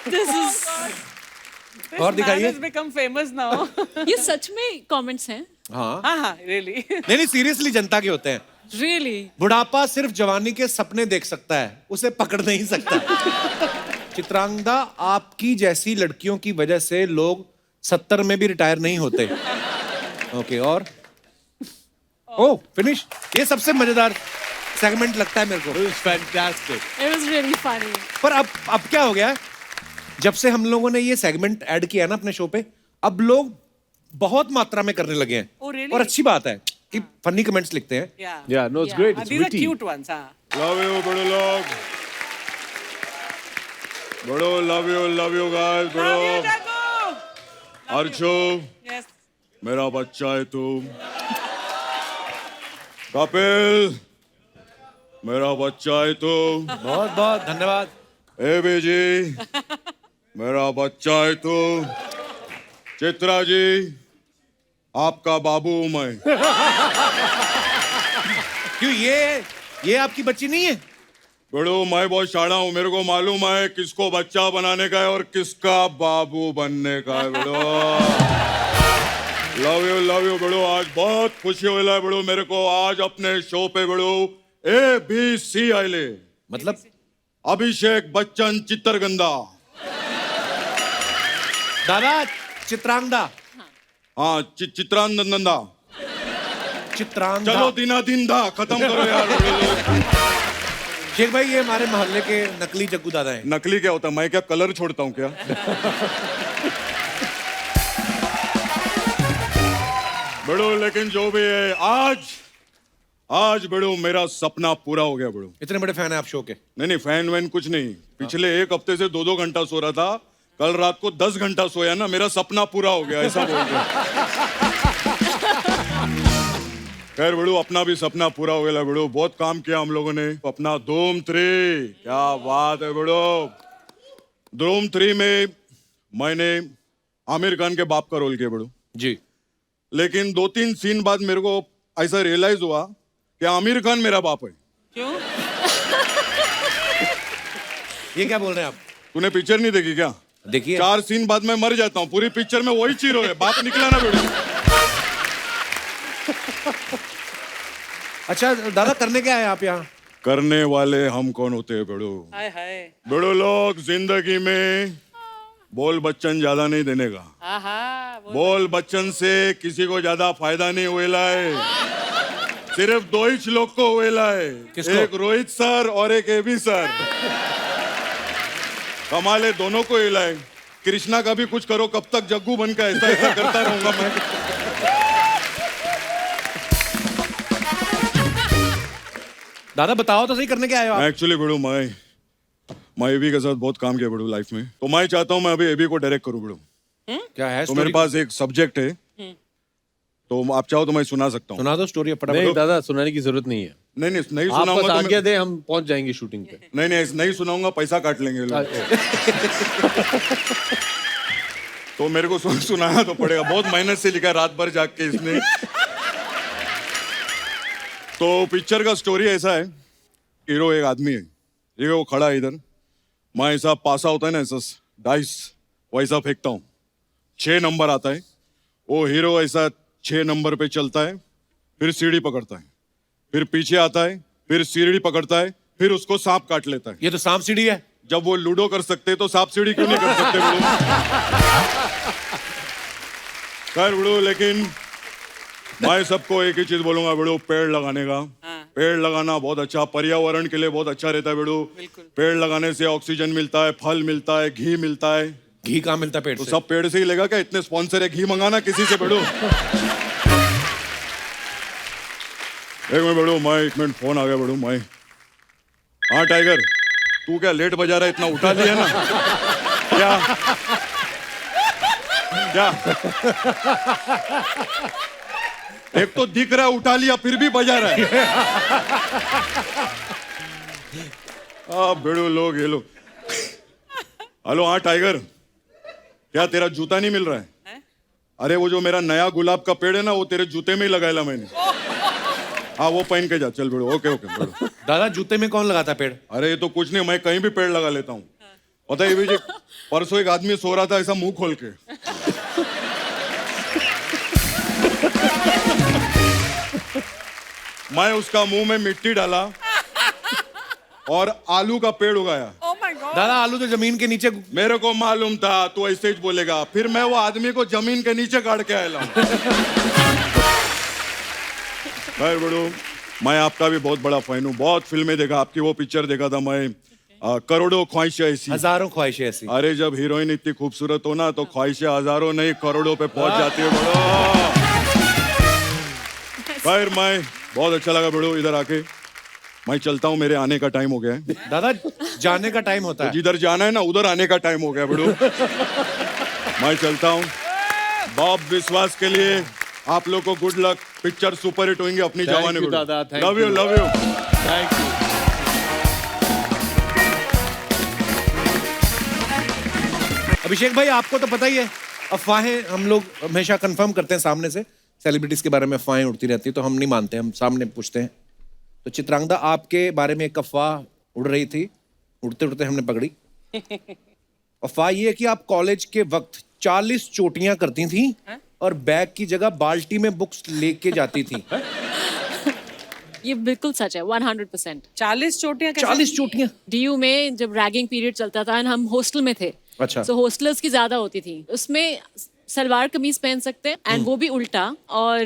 This is और दिखाइए। Become famous now. ये सच में कमेंट्स हैं? हाँ हाँ, रियली। नहीं, सीरियसली जनता के होते हैं। Really? बुढ़ापा सिर्फ जवानी के सपने देख सकता है, उसे पकड़ नहीं सकता। चित्रांगदा, आपकी जैसी लड़कियों की वजह से लोग 70 में भी रिटायर नहीं होते। ओके, और ओह फिनिश। ये सबसे मजेदार सेगमेंट लगता है मेरे को। It was fantastic. It was really funny. पर अब क्या हो गया है? जब से हम लोगों ने ये सेगमेंट ऐड किया ना अपने शो पे, अब लोग बहुत मात्रा में करने लगे हैं। Oh, really? और अच्छी बात है कि फनी कमेंट्स लिखते हैं। Yeah, no, it's great. It's These are witty. cute ones, हाँ। लव यू बड़ो लोग, बड़ो लव यू गाइस, बड़ो अर्शो, Yes. मेरा बच्चा है तू। कपिल, मेरा बच्चा है तू। बहुत बहुत धन्यवाद। ए जी, मेरा बच्चा है तू। चित्रा जी, आपका बाबू हूं मैं। क्यों, ये आपकी बच्ची नहीं है? बड़ो, मैं बहुत शाणा हूं, मेरे को मालूम है किसको बच्चा बनाने का है और किसका बाबू बनने का है। बड़ो लव यू बड़ो, आज बहुत खुशी हो रहा है बड़ो मेरे को। आज अपने शो पे बड़ो ABC आइले, मतलब अभिषेक बच्चन चित्रगंधा। दादा चित्रांगदा। हाँ, चित्रानंदा। चित्रांगदा। चलो दिना दिन दा खत्म करो यार। शेख भाई, ये हमारे मोहल्ले के नकली जग्गू दादा हैं। नकली क्या होता है? मैं क्या कलर छोड़ता हूँ क्या? बड़ो, लेकिन जो भी है, आज बड़ो मेरा सपना पूरा हो गया बड़ो। इतने बड़े फैन है आप शो के? नहीं, फैन वैन कुछ नहीं। पिछले 1 हफ्ते से 2-2 घंटा सो रहा था, कल रात को 10 घंटा सोया ना, मेरा सपना पूरा हो गया, ऐसा बोल रहे। खैर बड़ो, अपना भी सपना पूरा हो गया बड़ो। बहुत काम किया हम लोगों ने। अपना धूम 3, क्या बात है बड़ो। धूम 3 में मैंने आमिर खान के बाप का रोल किया बड़ो जी। लेकिन 2-3 सीन बाद मेरे को ऐसा रियलाइज हुआ कि आमिर खान मेरा बाप है। क्यों? ये क्या बोल रहे हैं आप? तूने पिक्चर नहीं देखी क्या? देखिए। 4 सीन बाद मैं मर जाता हूँ, पूरी पिक्चर में वही चीरो है, बाप निकला ना बेड़ो। अच्छा दादा, करने क्या है आप यहाँ? करने वाले हम कौन होते हैं बेड़ो? हाय हाय। बेड़ो लोग, जिंदगी में बोल बच्चन ज्यादा नहीं देने का। बोल बच्चन से किसी को ज्यादा फायदा नहीं हुएला है। सिर्फ 2 ही लोग को हुएला है। किसको? एक रोहित सर और एक AB सर। कमाले दोनों को हिला है। कृष्णा का भी कुछ करो, कब तक जग्गू बन का ऐसा ऐसा करता रहूंगा मैं। दादा बताओ तो सही, करने क्या आए हो आप? एक्चुअली बड़ू मैं एबी के साथ बहुत काम किया बड़ू लाइफ में, तो मैं चाहता हूँ मैं अभी एबी को डायरेक्ट करूँ बड़ू। क्या है तो मेरे story? पास एक सब्जेक्ट है, तो आप चाहो तो मैं सुना सकता हूँ। सुना दो स्टोरी नहीं फटाफट। दादा, सुनाने की जरूरत नहीं है। नहीं आप बस सुनाऊंगा तो आज्ञा दे, हम पहुंच जाएंगे शूटिंग पे। नहीं सुनाऊंगा, पैसा काट लेंगे ये लोग। तो मेरे को सुनाना तो पड़ेगा, बहुत मेहनत से लिखा है, रात भर जाग के इसने। तो पिक्चर का स्टोरी ऐसा है, हीरो एक आदमी है, ठीक है, वो खड़ा है इधर, मैं ऐसा पासा होता है ना, ऐसा डाइस वैसा फेंकता हूँ, 6 नंबर आता है, वो हीरो ऐसा 6 नंबर पे चलता है, फिर सीढ़ी पकड़ता है, फिर पीछे आता है, फिर सीढ़ी पकड़ता है, फिर उसको सांप काट लेता है। ये तो सांप सीढ़ी है। जब वो लूडो कर सकते तो सांप सीढ़ी क्यों नहीं कर सकते बड़ू? खैर बड़ू, लेकिन मैं सबको एक ही चीज बोलूंगा बड़ू, पेड़ लगाने का। पेड़ लगाना बहुत अच्छा, पर्यावरण के लिए बहुत अच्छा रहता है बड़ू। पेड़ लगाने से ऑक्सीजन मिलता है, फल मिलता है, घी मिलता है। घी कहाँ मिलता है पेड़ तो से? सब पेड़ से ही लेगा क्या? इतने स्पॉन्सर है, घी मंगाना किसी से बड़ू। एक मिनट बड़ू, मैं 1 मिनट, फोन आ गया बड़ू। मैं हाँ टाइगर, तू क्या लेट बजा रहा है, इतना उठा लिया ना क्या? क्या एक तो दिख रहा है उठा लिया, फिर भी बजा रहा है। बेड़ू लोग, ये लोग। हेलो, हाँ टाइगर, क्या तेरा जूता नहीं मिल रहा है? अरे वो जो मेरा नया गुलाब का पेड़ है ना, वो तेरे जूते में ही लगाया मैंने। हाँ वो पहन के जा, चल बेड़ू। ओके बेड़ू। दादा जूते में कौन लगाता है पेड़? अरे ये तो कुछ नहीं, मैं कहीं भी पेड़ लगा लेता हूँ। पता है भी, परसों एक आदमी सो रहा था ऐसा मुंह खोल के, मैं उसका मुंह में मिट्टी डाला और आलू का पेड़ उगाया। Oh my God. दादा आलू तो जमीन के नीचे। मेरे को मालूम था तू ऐसे ही बोलेगा, फिर मैं वो आदमी को जमीन के नीचे गाड़ के आया। खैर बड़ू, मैं आपका भी बहुत बड़ा फैन हूँ, बहुत फिल्में देखा, आपकी वो पिक्चर देखा था मैं, करोड़ों ख्वाहिशें ऐसी। हजारों ख्वाहिशें ऐसी। अरे जब हीरोइन इतनी खूबसूरत हो ना, तो ख्वाहिशें हजारों नहीं करोड़ों पे पहुंच जाती है बड़ो। खैर मैं बहुत अच्छा लगा बड़ो इधर आके, मैं चलता हूँ, मेरे आने का टाइम हो गया है। दादा जाने का टाइम होता है। जिधर जाना है ना उधर आने का टाइम हो गया बड़ो। मैं चलता हूँ। बॉब विश्वास के लिए आप लोग को good luck, picture super hit होंगे अपनी जवानी में। दादा, thank love you, you. Love you. Thank you. Abhishek भाई आपको तो पता ही है, अफवाहें हम लोग हमेशा कंफर्म करते हैं सामने से, सेलिब्रिटीज के बारे में अफवाहें उड़ती रहती है तो हम नहीं मानते, हम सामने पूछते हैं। तो चित्रांगदा आपके बारे में एक अफवाह उड़ रही थी, उड़ते उड़ते हमने पकड़ी। अफवाह ये है कि आप कॉलेज के वक्त 40 चोटियां करती थी और बैग की जगह बाल्टी में बुक्स लेके जाती थी। ये बिल्कुल सच है, 100%। 40 चोटियां? 40 चोटियां? डीयू में जब रैगिंग पीरियड चलता था, हम हॉस्टल में थे, अच्छा। सो हॉस्टलर्स की ज्यादा होती थी, उसमें सलवार कमीज पहन सकते हैं एंड वो भी उल्टा, और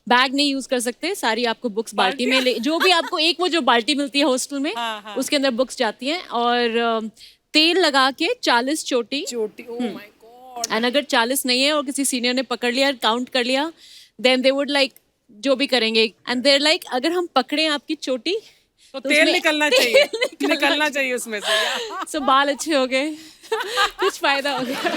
बैग नहीं यूज कर सकते, सारी आपको बुक्स बाल्टी में ले, जो भी आपको एक वो जो बाल्टी मिलती है हॉस्टल में, उसके अंदर बुक्स जाती हैं, और तेल लगा के 40 चोटी। Oh my God. एंड अगर 40 नहीं है और किसी सीनियर ने पकड़ लिया, काउंट कर लिया, देन दे वुड लाइक जो भी करेंगे, एंड देयर लाइक अगर हम पकड़े आपकी चोटी तो तेल उसमें निकलना तेल चाहिए, निकलना चाहिए उसमें से। सो बाल अच्छे हो गए, कुछ फायदा हो गया।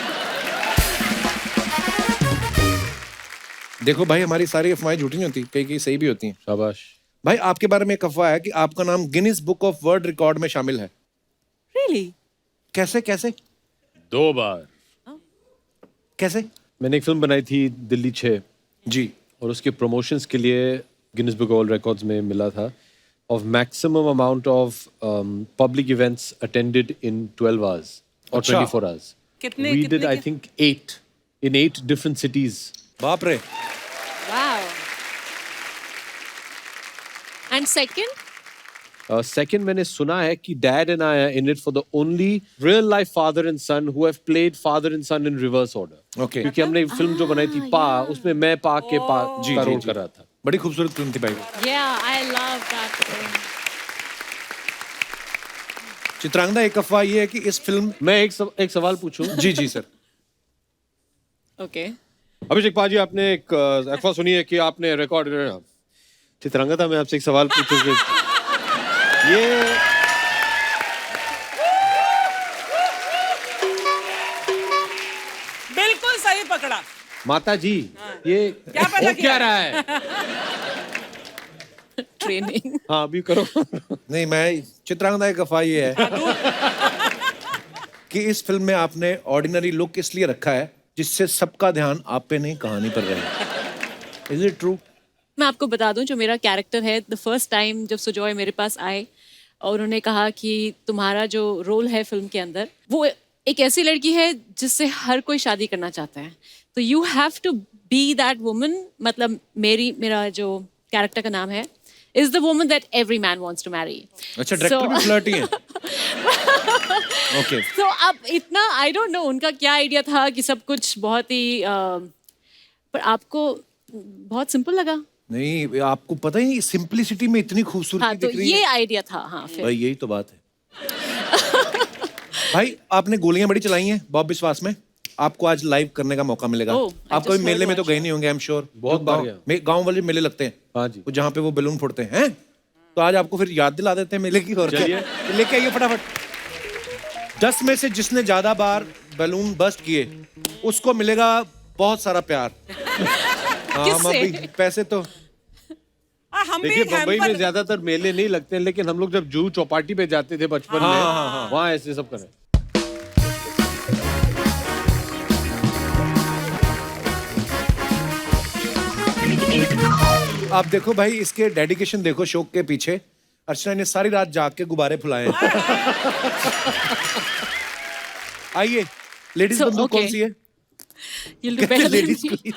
देखो भाई हमारी सारी अफवाहें झूठी नहीं होती, कई कई सही भी होती हैं। शाबाश भाई आपके बारे में एक अफवाह है कि आपका नाम Guinness book of world record में शामिल है। रियली? कैसे कैसे 2 बार। कैसे? मैंने एक फिल्म बनाई थी दिल्ली 6 जी, और उसके प्रमोशंस के लिए गिनीज बुक वर्ल्ड रिकॉर्ड्स में मिला था of maximum amount of public events attended in 12 hours or अच्छा। 24 hours. कितने- We कितने did, I के- think, 8 in 8 different cities. बाप रे। वाओ। And second? Second, मैंने सुना है कि Dad and I are in it for the only real life father and son who have played father and son in reverse order. Okay. क्योंकि हमने फिल्म जो बनाई थी पा, उसमें मैं पा के पा का रोल कर रहा था। बड़ी खूबसूरत फिल्म थी भाई। Yeah, I love that film. Chitrangada, एक अफवाह ये है कि इस फिल्म मैं एक सवाल पूछूं? जी जी सर। ओके अभिषेक पाजी, आपने एक अफवाह सुनी है कि आपने रिकॉर्ड, चित्रांगदा, मैं आपसे एक सवाल पूछूं कि ये बिल्कुल सही पकड़ा। माता जी, ये क्या पता हो क्या किया? रहा है? ट्रेनिंग हाँ, अभी करो। नहीं, मैं चित्रांगदा, एक अफवाह ये है कि इस फिल्म में आपने ऑर्डिनरी लुक इसलिए रखा है जिससे सबका ध्यान आप पे नहीं, कहानी पर रहे। Is it true? मैं आपको बता दूं, जो मेरा कैरेक्टर है, द फर्स्ट टाइम जब सुजॉय मेरे पास आए और उन्होंने कहा कि तुम्हारा जो रोल है फिल्म के अंदर, वो एक ऐसी लड़की है जिससे हर कोई शादी करना चाहता है, तो you have to be that woman. मतलब मेरा जो कैरेक्टर का नाम है, is the woman that every man wants to marry. अच्छा, डायरेक्टर भी फ्लर्टी है। ओके। तो अब इतना आई डोंट नो उनका क्या आइडिया था कि सब कुछ बहुत ही पर आपको बहुत सिंपल लगा। नहीं, आपको पता ही नहीं, सिंपलिसिटी में इतनी खूबसूरती हाँ, तो दिख रही ये है। आइडिया था। हाँ, फिर भाई यही तो बात है। भाई, आपने गोलियां बड़ी चलाई हैं बॉब बिस्वास में, आपको आज लाइव करने का मौका मिलेगा। Oh, I आप कभी just मेले heard में तो watch. गए नहीं होंगे, आई एम श्योर। बहुत बार गया। गांव वाले मेले लगते हैं। हाँ जी। वो जहाँ पे वो बैलून फोड़ते हैं। तो आज आपको फिर याद दिला देते हैं मेले की। और क्या? लेके आइए फटाफट। 10 में से जिसने ज्यादा बार बैलून बस्ट किए उसको मिलेगा बहुत सारा प्यार। हाँ, किससे? मम्मी, पैसे तो हम भी देखिए, बम्बई में हैम्पर ज्यादातर मेले नहीं लगते हैं, लेकिन हम लोग जब जूहू चौपाटी पे जाते थे बचपन में, वहाँ ऐसे सब करें। आप देखो भाई, इसके डेडिकेशन देखो शौक के पीछे। अर्चना ने सारी रात जाग के गुब्बारे फुलाए हैं। आइए, लेडीज So, बंदूक कौन okay. सी है? You'll do better than ladies me.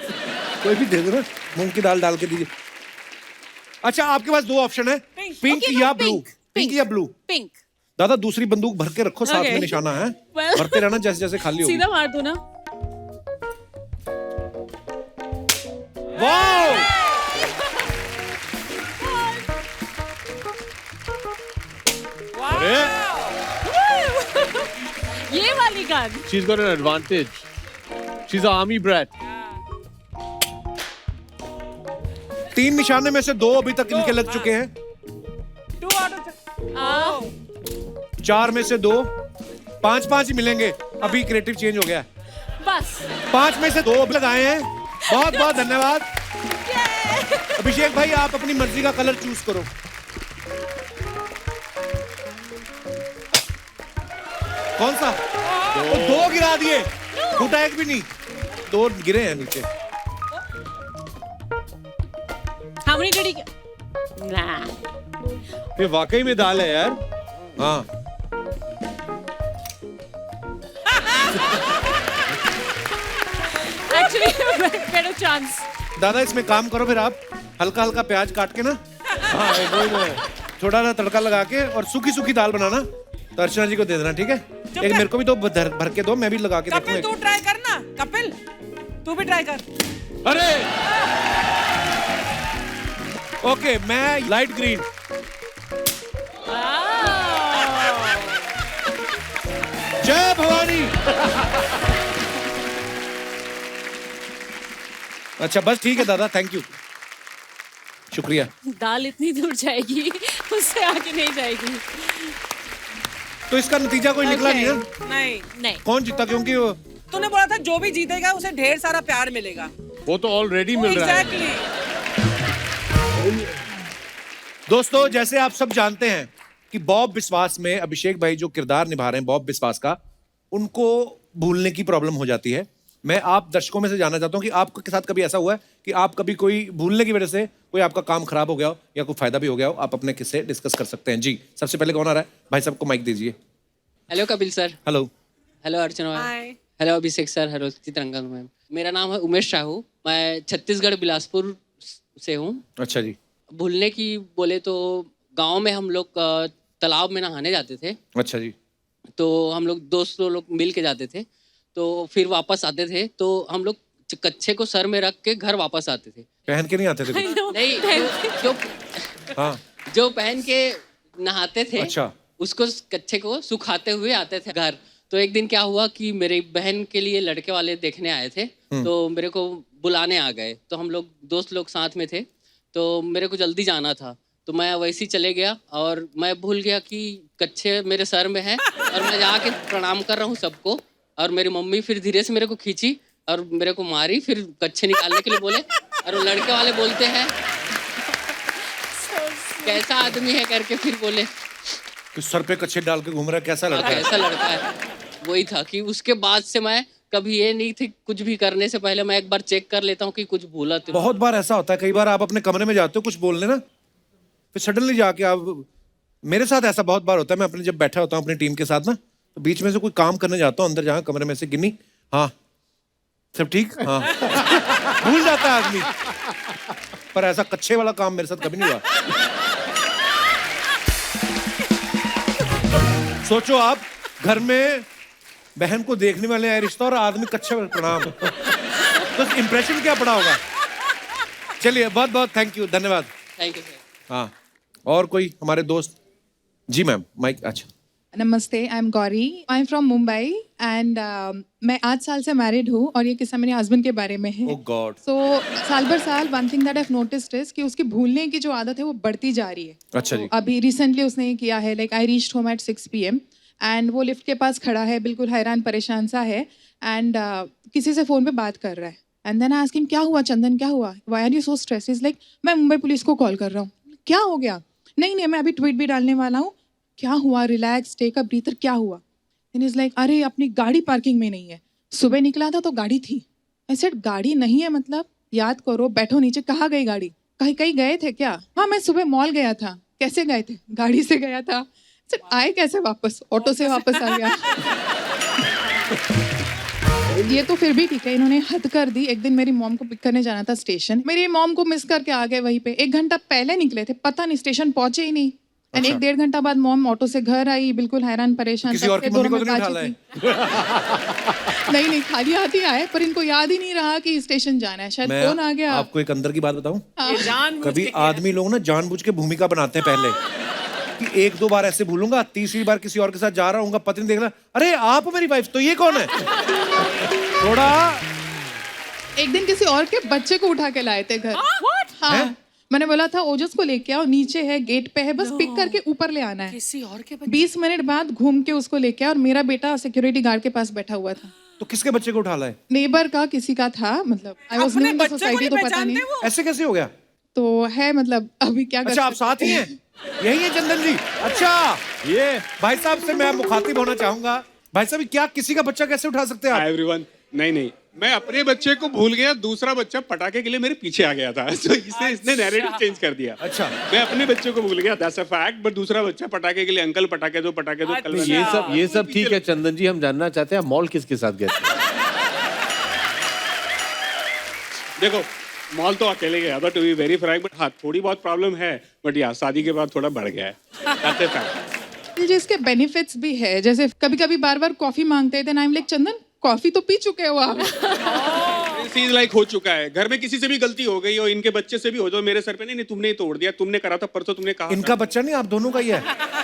कोई भी दे दो ना, मूंग की दाल डाल के दीजिए। अच्छा, आपके पास 2 ऑप्शन है, पिंक Okay, या no, blue. pink, pink pink. या ब्लू। पिंक दादा, दूसरी बंदूक भर के रखो, साथ Okay. में निशाना है। Well. भरते रहना जैसे जैसे खाली होगी। सीधा मार दो ना। वाह! ये वाली gun. She's got an advantage. She's an army brat. 3 निशाने में से 2 अभी तक इनके लग चुके हैं। 2 out of 4 में से 2, 5 ही मिलेंगे। अभी क्रिएटिव चेंज हो गया। बस 5 में से 2 अब लगाए हैं। बहुत बहुत धन्यवाद। अभिषेक भाई, आप अपनी मर्जी का कलर चूज करो। कौन सा? 2 गिरा दिए, फूटा एक भी नहीं। 2 गिरे हैं नीचे। how many did he nah ये वाकई में दाल है यार। हाँ, actually better chance। दादा इसमें काम करो फिर आप, हल्का हल्का प्याज काट के ना, हाँ वही में थोड़ा सा तड़का लगा के और सूखी सूखी दाल बनाना, तो अर्चना जी को दे देना, ठीक है? एक मेरे को भी तो भर के दो, मैं भी लगा के कपिल, देखूं। तू ट्राई करना। कपिल, तू भी ट्राई कर। अरे ओके, मैं लाइट ग्रीन। जय भवानी। अच्छा बस ठीक है दादा, थैंक यू, शुक्रिया। दाल इतनी दूर जाएगी, उससे आगे नहीं जाएगी। तो इसका नतीजा कोई निकला Okay. नहीं ना? नहीं, नहीं, कौन जीता? क्योंकि वो तूने बोला था जो भी जीतेगा उसे ढेर सारा प्यार मिलेगा। वो तो ऑलरेडी मिल रहा है। एग्जैक्टली। दोस्तों, जैसे आप सब जानते हैं कि बॉब बिस्वास में अभिषेक भाई जो किरदार निभा रहे हैं बॉब बिस्वास का, उनको भूलने की प्रॉब्लम हो जाती है। मैं आप दर्शकों में से जानना चाहता हूं कि आपके साथ कभी ऐसा हुआ है कि आप कभी कोई भूलने की वजह से कोई आपका काम खराब हो गया हो या कोई फायदा भी हो गया हो? आप अपने किस्से डिस्कस कर सकते हैं। जी, सबसे पहले कौन आ रहा है? भाई सबको माइक दीजिए। Hello Kapil sir. Hello. Hello Archana ma'am. Hi. Hello Abhishek sir. Hello Chitrangan ma'am. मेरा नाम है उमेश साहू, मैं छत्तीसगढ़ बिलासपुर से हूँ। अच्छा जी। भूलने की बोले तो गांव में हम लोग तालाब में नहाने जाते थे, अच्छा जी। तो हम लोग दोस्तों लोग मिल के जाते थे, तो फिर वापस आते थे तो हम लोग कच्छे को सर में रख के घर वापस आते थे। पहन के नहीं आते थे? नहीं, जो हाँ। जो पहन के नहाते थे, अच्छा। उसको कच्चे को सुखाते हुए आते थे घर। तो एक दिन क्या हुआ कि मेरी बहन के लिए लड़के वाले देखने आए थे, तो मेरे को बुलाने आ गए। तो हम लोग दोस्त लोग साथ में थे, तो मेरे को जल्दी जाना था, तो मैं वैसे ही चले गया और मैं भूल गया कि कच्चे मेरे सर में है और मैं जाके प्रणाम कर रहा हूँ सबको। और मेरी मम्मी फिर धीरे से मेरे को खींची और मेरे को मारी, फिर कच्चे निकालने के लिए बोले और वो लड़के वाले बोलते हैं कैसा आदमी है करके, फिर बोले कि सर पे कच्छे डाल के घूम रहा है, कैसा लड़का है? कैसा लड़का है। वही था कि उसके बाद से मैं कभी ये नहीं थी, कुछ भी करने से पहले मैं एक बार चेक कर लेता हूँ कि कुछ भूला तो। बहुत बार ऐसा होता है, कई बार आप अपने कमरे में जाते हो कुछ बोलने ना, फिर सडनली जाके आप, मेरे साथ ऐसा बहुत बार होता है, मैं अपने जब बैठा होता हूँ अपनी टीम के साथ ना, तो बीच में से कोई काम करने जाता हूँ अंदर, जहाँ कमरे में से गिनी, हाँ सब ठीक, हाँ भूल जाता है आदमी। पर ऐसा कच्चे वाला काम मेरे साथ कभी नहीं हुआ। सोचो आप घर में बहन को देखने वाले आए रिश्ता और आदमी कच्चे वाले, प्रणाम, तो इंप्रेशन क्या पड़ा होगा। चलिए बहुत बहुत थैंक यू, धन्यवाद। Thank you sir. हाँ, और कोई हमारे दोस्त? जी मैम, माइक। अच्छा, नमस्ते, I am Gauri, I am from Mumbai and मैं 8 साल से मैरिड हूँ और ये किस्सा मेरे हस्बैंड के बारे में है। ओह गॉड। सो साल भर साल one thing that I have noticed is कि उसकी भूलने की जो आदत है वो बढ़ती जा रही है। अच्छा जी। अभी रिसेंटली उसने ये किया है, like I reached home at 6 PM and वो लिफ्ट के पास खड़ा है, बिल्कुल हैरान परेशान सा है एंड किसी से फ़ोन पे बात कर रहा है and then I ask him क्या हुआ चंदन, क्या हुआ, why are you so stressed? Is like मैं मुंबई पुलिस को कॉल कर रहा हूँ। क्या हो गया? नहीं मैं अभी ट्वीट भी डालने वाला हूँ। क्या हुआ? रिलैक्स, टेक अ ब्रीथर, क्या हुआ? देन इज लाइक अरे अपनी गाड़ी पार्किंग में नहीं है, सुबह निकला था तो गाड़ी थी। आई सेड गाड़ी नहीं है मतलब? याद करो, बैठो नीचे, कहाँ गई गाड़ी? कहीं कहीं गए थे क्या? हाँ मैं सुबह मॉल गया था। कैसे गए थे? गाड़ी से गया था। सर आए कैसे वापस? ऑटो से वापस आ गया। ये तो फिर भी ठीक है, इन्होंने हद कर दी। एक दिन मेरी मॉम को पिक करने जाना था स्टेशन, मेरी मॉम को मिस करके आ गए वहीं पे। 1 घंटा पहले निकले थे, पता नहीं स्टेशन पहुंचे ही नहीं। एंड 1-1.5 घंटा बाद मॉम ऑटो से घर आई, बिल्कुल हैरान परेशान। किसी और की मम्मी को तो नहीं उठा लाए? नहीं खाली हाथ ही आए, पर इनको याद ही नहीं रहा कि स्टेशन जाना है, शायद फोन आ गया। आपको एक अंदर की बात बताऊं, जानबूझ कभी के किया है। आदमी लोग ना जानबूझ के भूमिका बनाते हैं पहले, कि 1-2 बार ऐसे भूलूंगा, तीसरी बार किसी और के साथ जा रहा हूँ, पत्नी देखना, अरे आप मेरी वाइफ, तो ये कौन है? थोड़ा एक दिन किसी और के बच्चे को उठा के लाए थे घर। हाँ, मैंने बोला था ओजस को लेके आओ, नीचे है, गेट पे है, बस पिक करके ऊपर ले आना है। किसी और के 20 मिनट बाद घूम के उसको लेके आया और मेरा बेटा सिक्योरिटी गार्ड के पास बैठा हुआ था। तो किसके बच्चे को उठा लाए? नेबर का किसी का था, मतलब I was new in the society, तो पता नहीं। ऐसे कैसे हो गया? तो है मतलब अभी क्या कर अच्छा आप साथ ही हैं? यही है चंदन जी? अच्छा, ये भाई साहब से मैं मुखातिब होना चाहूंगा। भाई साहब क्या किसी का बच्चा कैसे उठा सकते हैं आप? एवरीवन, नहीं मैं अपने बच्चे को भूल गया, दूसरा बच्चा पटाखे के लिए मेरे पीछे आ गया था, तो इसने नैरेटिव चेंज कर दिया। अच्छा, मैं अपने बच्चे को भूल गया, दैट्स अ फैक्ट, बट दूसरा बच्चा पटाखे के लिए, अंकल पटाखे दो कल मैं- ये सब ठीक है चंदन जी, हम जानना चाहते हैं मॉल किसके साथ गए थे? देखो मॉल तो अकेले गया था, to be very frank, but हाँ थोड़ी बहुत प्रॉब्लम है, बट या शादी के बाद थोड़ा बढ़ गया है, दैट्स अ फैक्ट। जिसके बेनिफिट्स भी है, जैसे कभी कभी बार कॉफी मांगते हैं, then I am like Chandan coffee तो पी चुके हो आप। चीज लाइक हो चुका है, घर में किसी से भी गलती हो गई और इनके बच्चे से भी हो जाए, मेरे सर पे नहीं तुमने ही तोड़ दिया, तुमने करा था परसों, तुमने कहा इनका बच्चा नहीं, आप दोनों का ही है।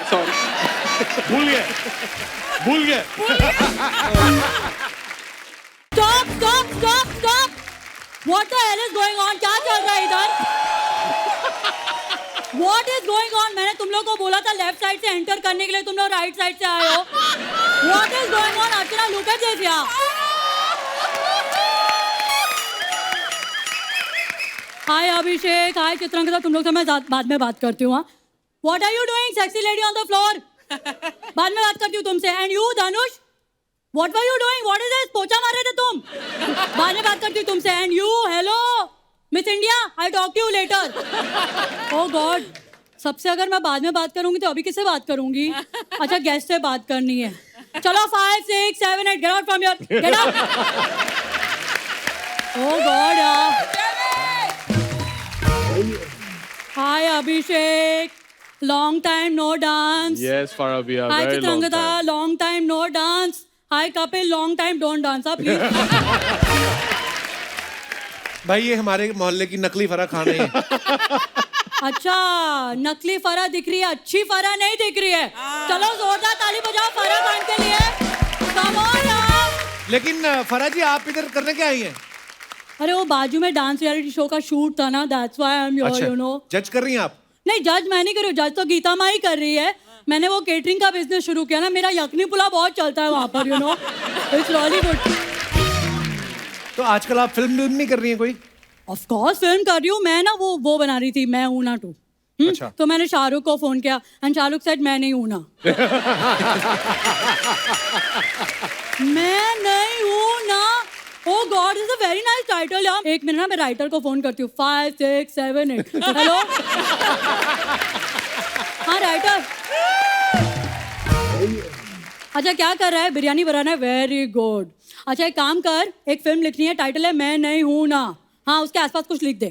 सॉरी भूल गए। Stop what the hell is going on? क्या चल रहा है इधर? What is going on? मैंने तुम लोग को बोला था लेफ्ट साइड से एंटर करने के लिए, तुम लोग राइट साइड से आए हो। What is going on? Archana, look at this यार। हाय अभिषेक, हाय चित्रंकिता, तुम लोग से मैं बाद में बात करती हूँ। What are you doing sexy lady on the floor? बाद में बात करती हूँ तुमसे। And you Dhanush, what were you doing? What is this? पोछा मार रहे थे तुम? बाद में बात करती हूँ तुमसे। And you, hello Miss India, I talk to you later. Oh God, सबसे अगर मैं बाद में बात करूंगी तो अभी किससे बात करूंगी? अच्छा गेस्ट से बात करनी है। चलो 5, 6, 7, 8 get out from your, get out. Oh God यार। Hi Abhishek, long time no dance. Yes, Farabia, hi very long Chitrankita, time. Long time no dance. Hi Kapil, long time don't dance up please. भाई ये हमारे मोहल्ले की नकली फरा खान है। अच्छा नकली फरा दिख रही है, अच्छी फरा नहीं दिख रही है। चलो जोरदार ताली बजाओ फरा खान के लिए। कम ऑन यार। लेकिन फरा जी आप इधर करने क्या आई हैं? अरे वो बाजू में डांस रियलिटी शो का शूट था ना, that's why I am here, you know. जज कर रही हैं आप? नहीं जज मैं नहीं कर रही हूँ, जज तो गीता माँ ही कर रही है। मैंने वो केटरिंग का बिजनेस शुरू किया ना, मेरा यखनी पुलाव बहुत चलता है वहाँ पर, you know, it's really good. तो आजकल आप फिल्म नहीं कर रही हैं कोई? ऑफ कोर्स फिल्म कर रही हूँ मैं ना, वो बना रही थी मैं हूं ना 2। अच्छा। तो मैंने शाहरुख को फोन किया एंड शाहरुख सेड मैं नहीं हूं ना। मैं नहीं हूं ना। Oh God is a very nice title यार। एक मिनट ना मैं राइटर को फोन करती हूँ। 5 6 7 8 हेलो। हाँ राइटर। अच्छा क्या कर रहा है? बिरयानी बनाना है, वेरी गुड। अच्छा एक काम कर, एक फिल्म लिखनी है, टाइटल है मैं नहीं हूं ना। हाँ उसके आसपास कुछ लिख दे।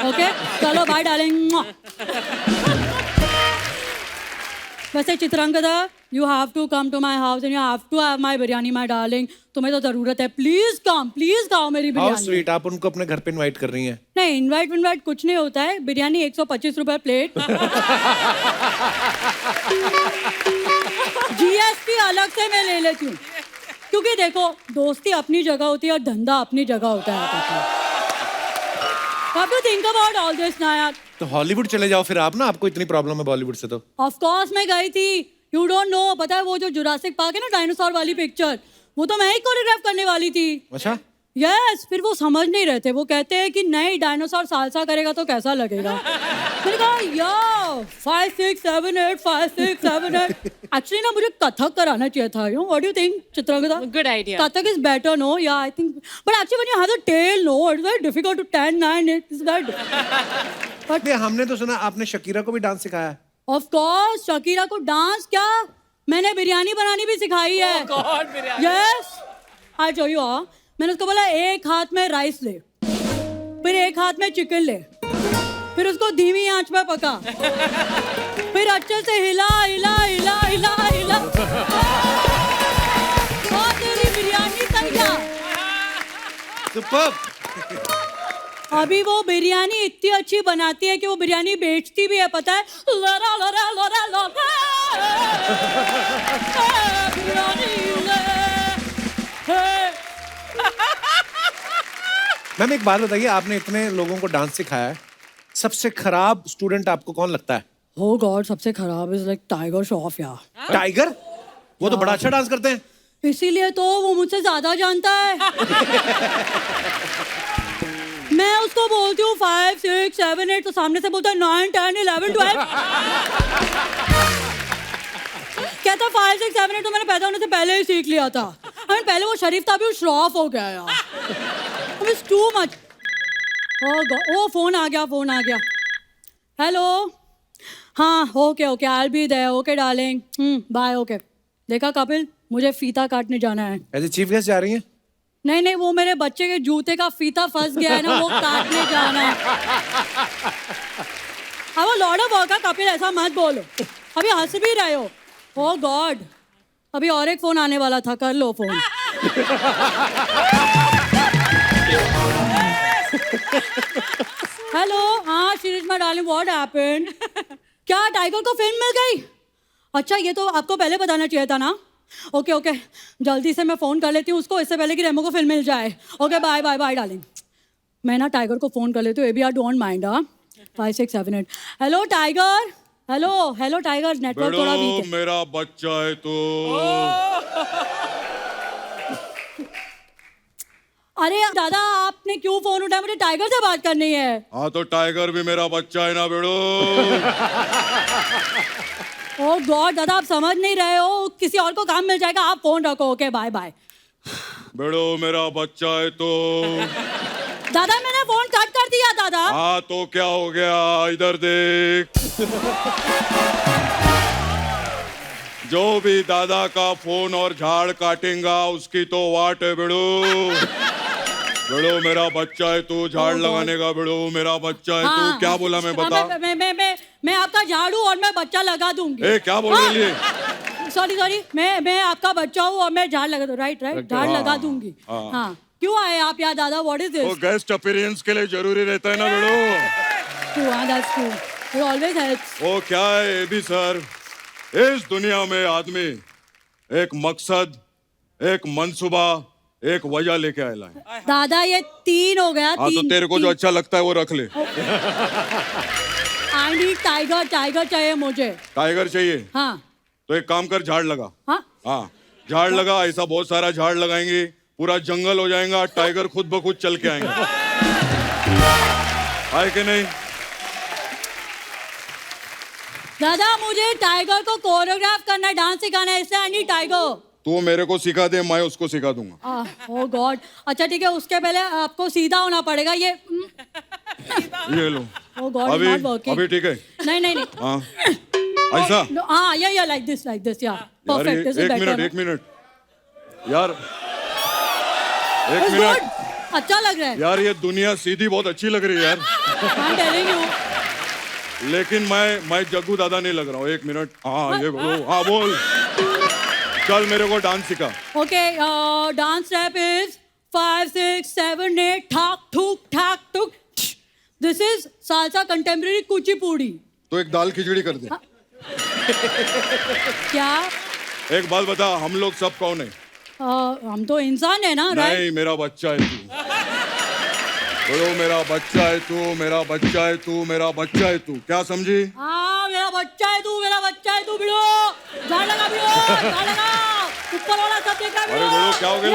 ओके चलो बाय डार्लिंग। वैसे Chitrangada you have to come to my house and you have to have my biryani my darling. तुम्हें तो जरूरत है, प्लीज कम, प्लीज खाओ मेरी हाउ बिरयानी। स्वीट, आप उनको अपने घर पे इनवाइट कर रही हैं? नहीं इनवाइट कुछ नहीं होता है। बिरयानी 125 रुपए प्लेट। जीएसटी अलग से मैं ले लेती हूँ, क्योंकि देखो दोस्ती अपनी जगह होती है और धंधा अपनी जगह होता है। What do you think about all this ना यार? तो हॉलीवुड चले जाओ फिर आप ना, आपको इतनी प्रॉब्लम है बॉलीवुड से तो। ऑफ कोर्स मैं गई थी, यू डोंट नो। पता है वो जो जुरासिक पार्क है ना, डायनासोर वाली पिक्चर, वो तो मैं ही कोरियोग्राफ करने वाली थी। अच्छा। यस फिर वो समझ नहीं रहे थे, वो कहते हैं कि नहीं डायनासोर सालसा करेगा तो कैसा लगेगा। मैंने कहा या 5 6 7 8 5 6 7 8। एक्चुअली ना मुझे कथक कराना चाहिए था। You what do you think Chitrangada? Good idea. Kathak is better no? या I think but actually when you have the tail no it's very difficult to 10 9 8 is good. But हमने तो सुना आपने शकीरा को भी डांस सिखाया है। ऑफ कोर्स शकीरा को डांस क्या, मैंने बिरयानी बनानी भी सिखाई है। Yes I show you. मैंने उसको बोला एक हाथ में राइस ले, फिर एक हाथ में चिकन ले, फिर उसको धीमी आंच में पका, फिर अच्छे से हिला हिला हिला हिला हिला और तेरी बिरयानी तैयार। सुपर्ब। अभी वो बिरयानी इतनी अच्छी बनाती है कि वो बिरयानी बेचती भी है, पता है? लरा लरा लरा लरा बिरयानी ले। मैम एक बात बताइए, आपने इतने लोगों को डांस सिखाया है, सबसे खराब स्टूडेंट आपको कौन लगता है? Oh God, सबसे खराब इज लाइक टाइगर श्रॉफ यार। टाइगर? वो तो बड़ा अच्छा डांस करते हैं। इसीलिए तो वो मुझसे ज्यादा जानता है। मैं उसको बोलती हूँ 5 6 7 8 तो सामने से बोलता है 9 10 11 12। कहता 5 6 7 8 तो मैंने पैदा होने से पहले ही सीख लिया था। पहले वो शरीफ था, अभी वो श्रॉफ हो गया यार। It's too much. ओ फोन आ गया। हेलो हाँ okay okay I will be there. Okay darling bye. Okay देखा कपिल, मुझे फीता काटने जाना है। एज ए चीफ गेस्ट जा रही हैं? नहीं वो मेरे बच्चे के जूते का फीता फंस गया है ना, वो काटने जाना है। अब वो लॉर्ड ऑफ वर्क, कपिल ऐसा मत बोलो, अभी हंस भी रहे हो। ओह गॉड अभी और एक फोन आने वाला था, कर लो फोन। हेलो हाँ शिरीषमा डार्लिंग व्हाट हैपेंड? क्या टाइगर को फिल्म मिल गई? अच्छा ये तो आपको पहले बताना चाहिए था ना। ओके जल्दी से मैं फोन कर लेती हूँ उसको, इससे पहले कि रेमो को फिल्म मिल जाए। Okay bye bye bye darling. मैं ना टाइगर को फोन कर लेती हूँ, ABR don't mind. 5 6 7 8 hello Tiger. Hello Tiger, network थोड़ा वीक है। मेरा बच्चा है तो। अरे दादा आपने क्यों फोन उठाया? मुझे टाइगर से बात करनी है। हाँ तो टाइगर भी मेरा बच्चा है ना बेड़ो। ओह गॉड दादा आप समझ नहीं रहे हो, किसी और को काम मिल जाएगा, आप फोन रखो। Okay bye bye. बेड़ो मेरा बच्चा है तो। दादा मैंने फोन कट कर दिया दादा। हाँ तो क्या हो गया, इधर देख। जो भी दादा का फोन और झाड़ काटेगा उसकी तो वाट है बेड़ो। बेड़ो मेरा बच्चा है तू, झाड़ लगाने का बेड़ो मेरा बच्चा है तू। क्या बोला मैं बता? मैं आपका झाड़ू और मैं बच्चा लगा दूंगी। ए क्या बोल रही है? सॉरी मैं आपका बच्चा हूँ और मैं झाड़ लगा दूँ। राइट झाड़ लगा दूंगी। हाँ क्यों आए आप यहाँ दादा? What is this? Guest appearance के लिए जरूरी रहता है ना बेड़ो। हाँ that's true. It always helps. वो क्या है ये भी सर, इस दुनिया में आदमी एक मकसद, एक मंसूबा, एक वजह लेके आएला है। दादा ये 3 हो गया। हाँ तो 3 तेरे को जो अच्छा लगता है वो रख ले। आंटी टाइगर चाहिए मुझे। टाइगर चाहिए? हाँ तो एक काम कर, झाड़ लगा। हाँ हाँ झाड़ लगा, ऐसा बहुत सारा झाड़ लगाएंगे, पूरा जंगल हो जाएगा, टाइगर खुद ब खुद चल के आएंगे। है कि नहीं? दादा मुझे टाइगर को कोरियोग्राफ करना है, डांस सिखाना है, इसलिए आई नीड टाइगर। तू मेरे को सिखा दे, मैं उसको सिखा दूंगा। ओह गॉड। अच्छा ठीक है, उसके पहले आपको सीधा होना पड़ेगा। ये ये लो। ओह गॉड, अभी नॉट वर्किंग। अभी ठीक है? नहीं हाँ ऐसा? हाँ या लाइक दिस या परफेक्ट। दिस इज एक बेटर। मिनट यार, एक इट्स मिनट गुड, अच्छा लग रहा है। यार, ये दुनिया सीधी बहुत अच्छी लग रही है यार। I am telling you. लेकिन मैं जग्गू दादा नहीं लग रहा हूँ। एक मिनट। हाँ ये बोलो। हाँ बोल, चल मेरे को डांस सिखा। ओके डांस स्टेप इज 5 6 7 8 ठाक ठुक ठाक ठुक। This is salsa contemporary Kuchipudi. तो एक दाल खिचड़ी कर दे। क्या? एक बात बता, हम लोग सब कौन है? हम तो इंसान है ना, राइट? नहीं, मेरा बच्चा है तू। बोलो मेरा बच्चा है तू, मेरा बच्चा है तू, मेरा बच्चा है तू। क्या समझी? हाँ मेरा बच्चा है तू, मेरा बच्चा है तू। बिड़ो झाड़ लगा, बिड़ो झाड़ लगा। ऊपर वाला सब देख रहा है। अरे बिड़ो क्या हो गया? I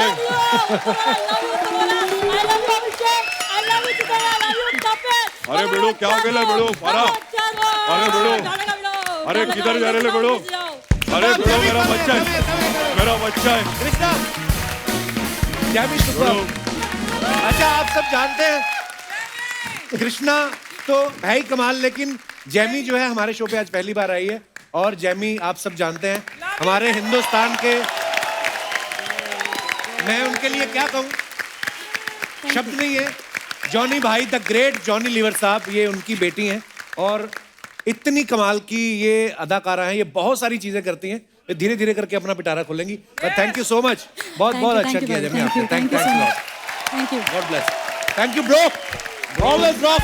love you Abhishek, I love you chicken, I love you Kapil. अरे बिड़ो क्या हो गया? बिड़ो फरा। अरे बिड़ो, अरे किधर जा रहे ले बिड़ो? अरे बिड़ो मेरा बच्चा है, मेरा बच्चा है। Krishna, Jamie super. अच्छा आप सब जानते हैं कृष्णा तो है ही कमाल, लेकिन जैमी जो है हमारे शो पे आज पहली बार आई है। और जैमी आप सब जानते हैं हमारे हिंदुस्तान के, मैं उनके लिए क्या कहूँ, शब्द नहीं है। जॉनी भाई, द ग्रेट जॉनी लीवर साहब, ये उनकी बेटी हैं और इतनी कमाल की ये अदाकारा हैं। ये बहुत सारी चीजें करती हैं, ये धीरे धीरे करके अपना पिटारा खोलेंगी। थैंक यू सो मच, बहुत बहुत अच्छा किया जैमी आपने। Thank you, God bless. Thank you bro, always rock.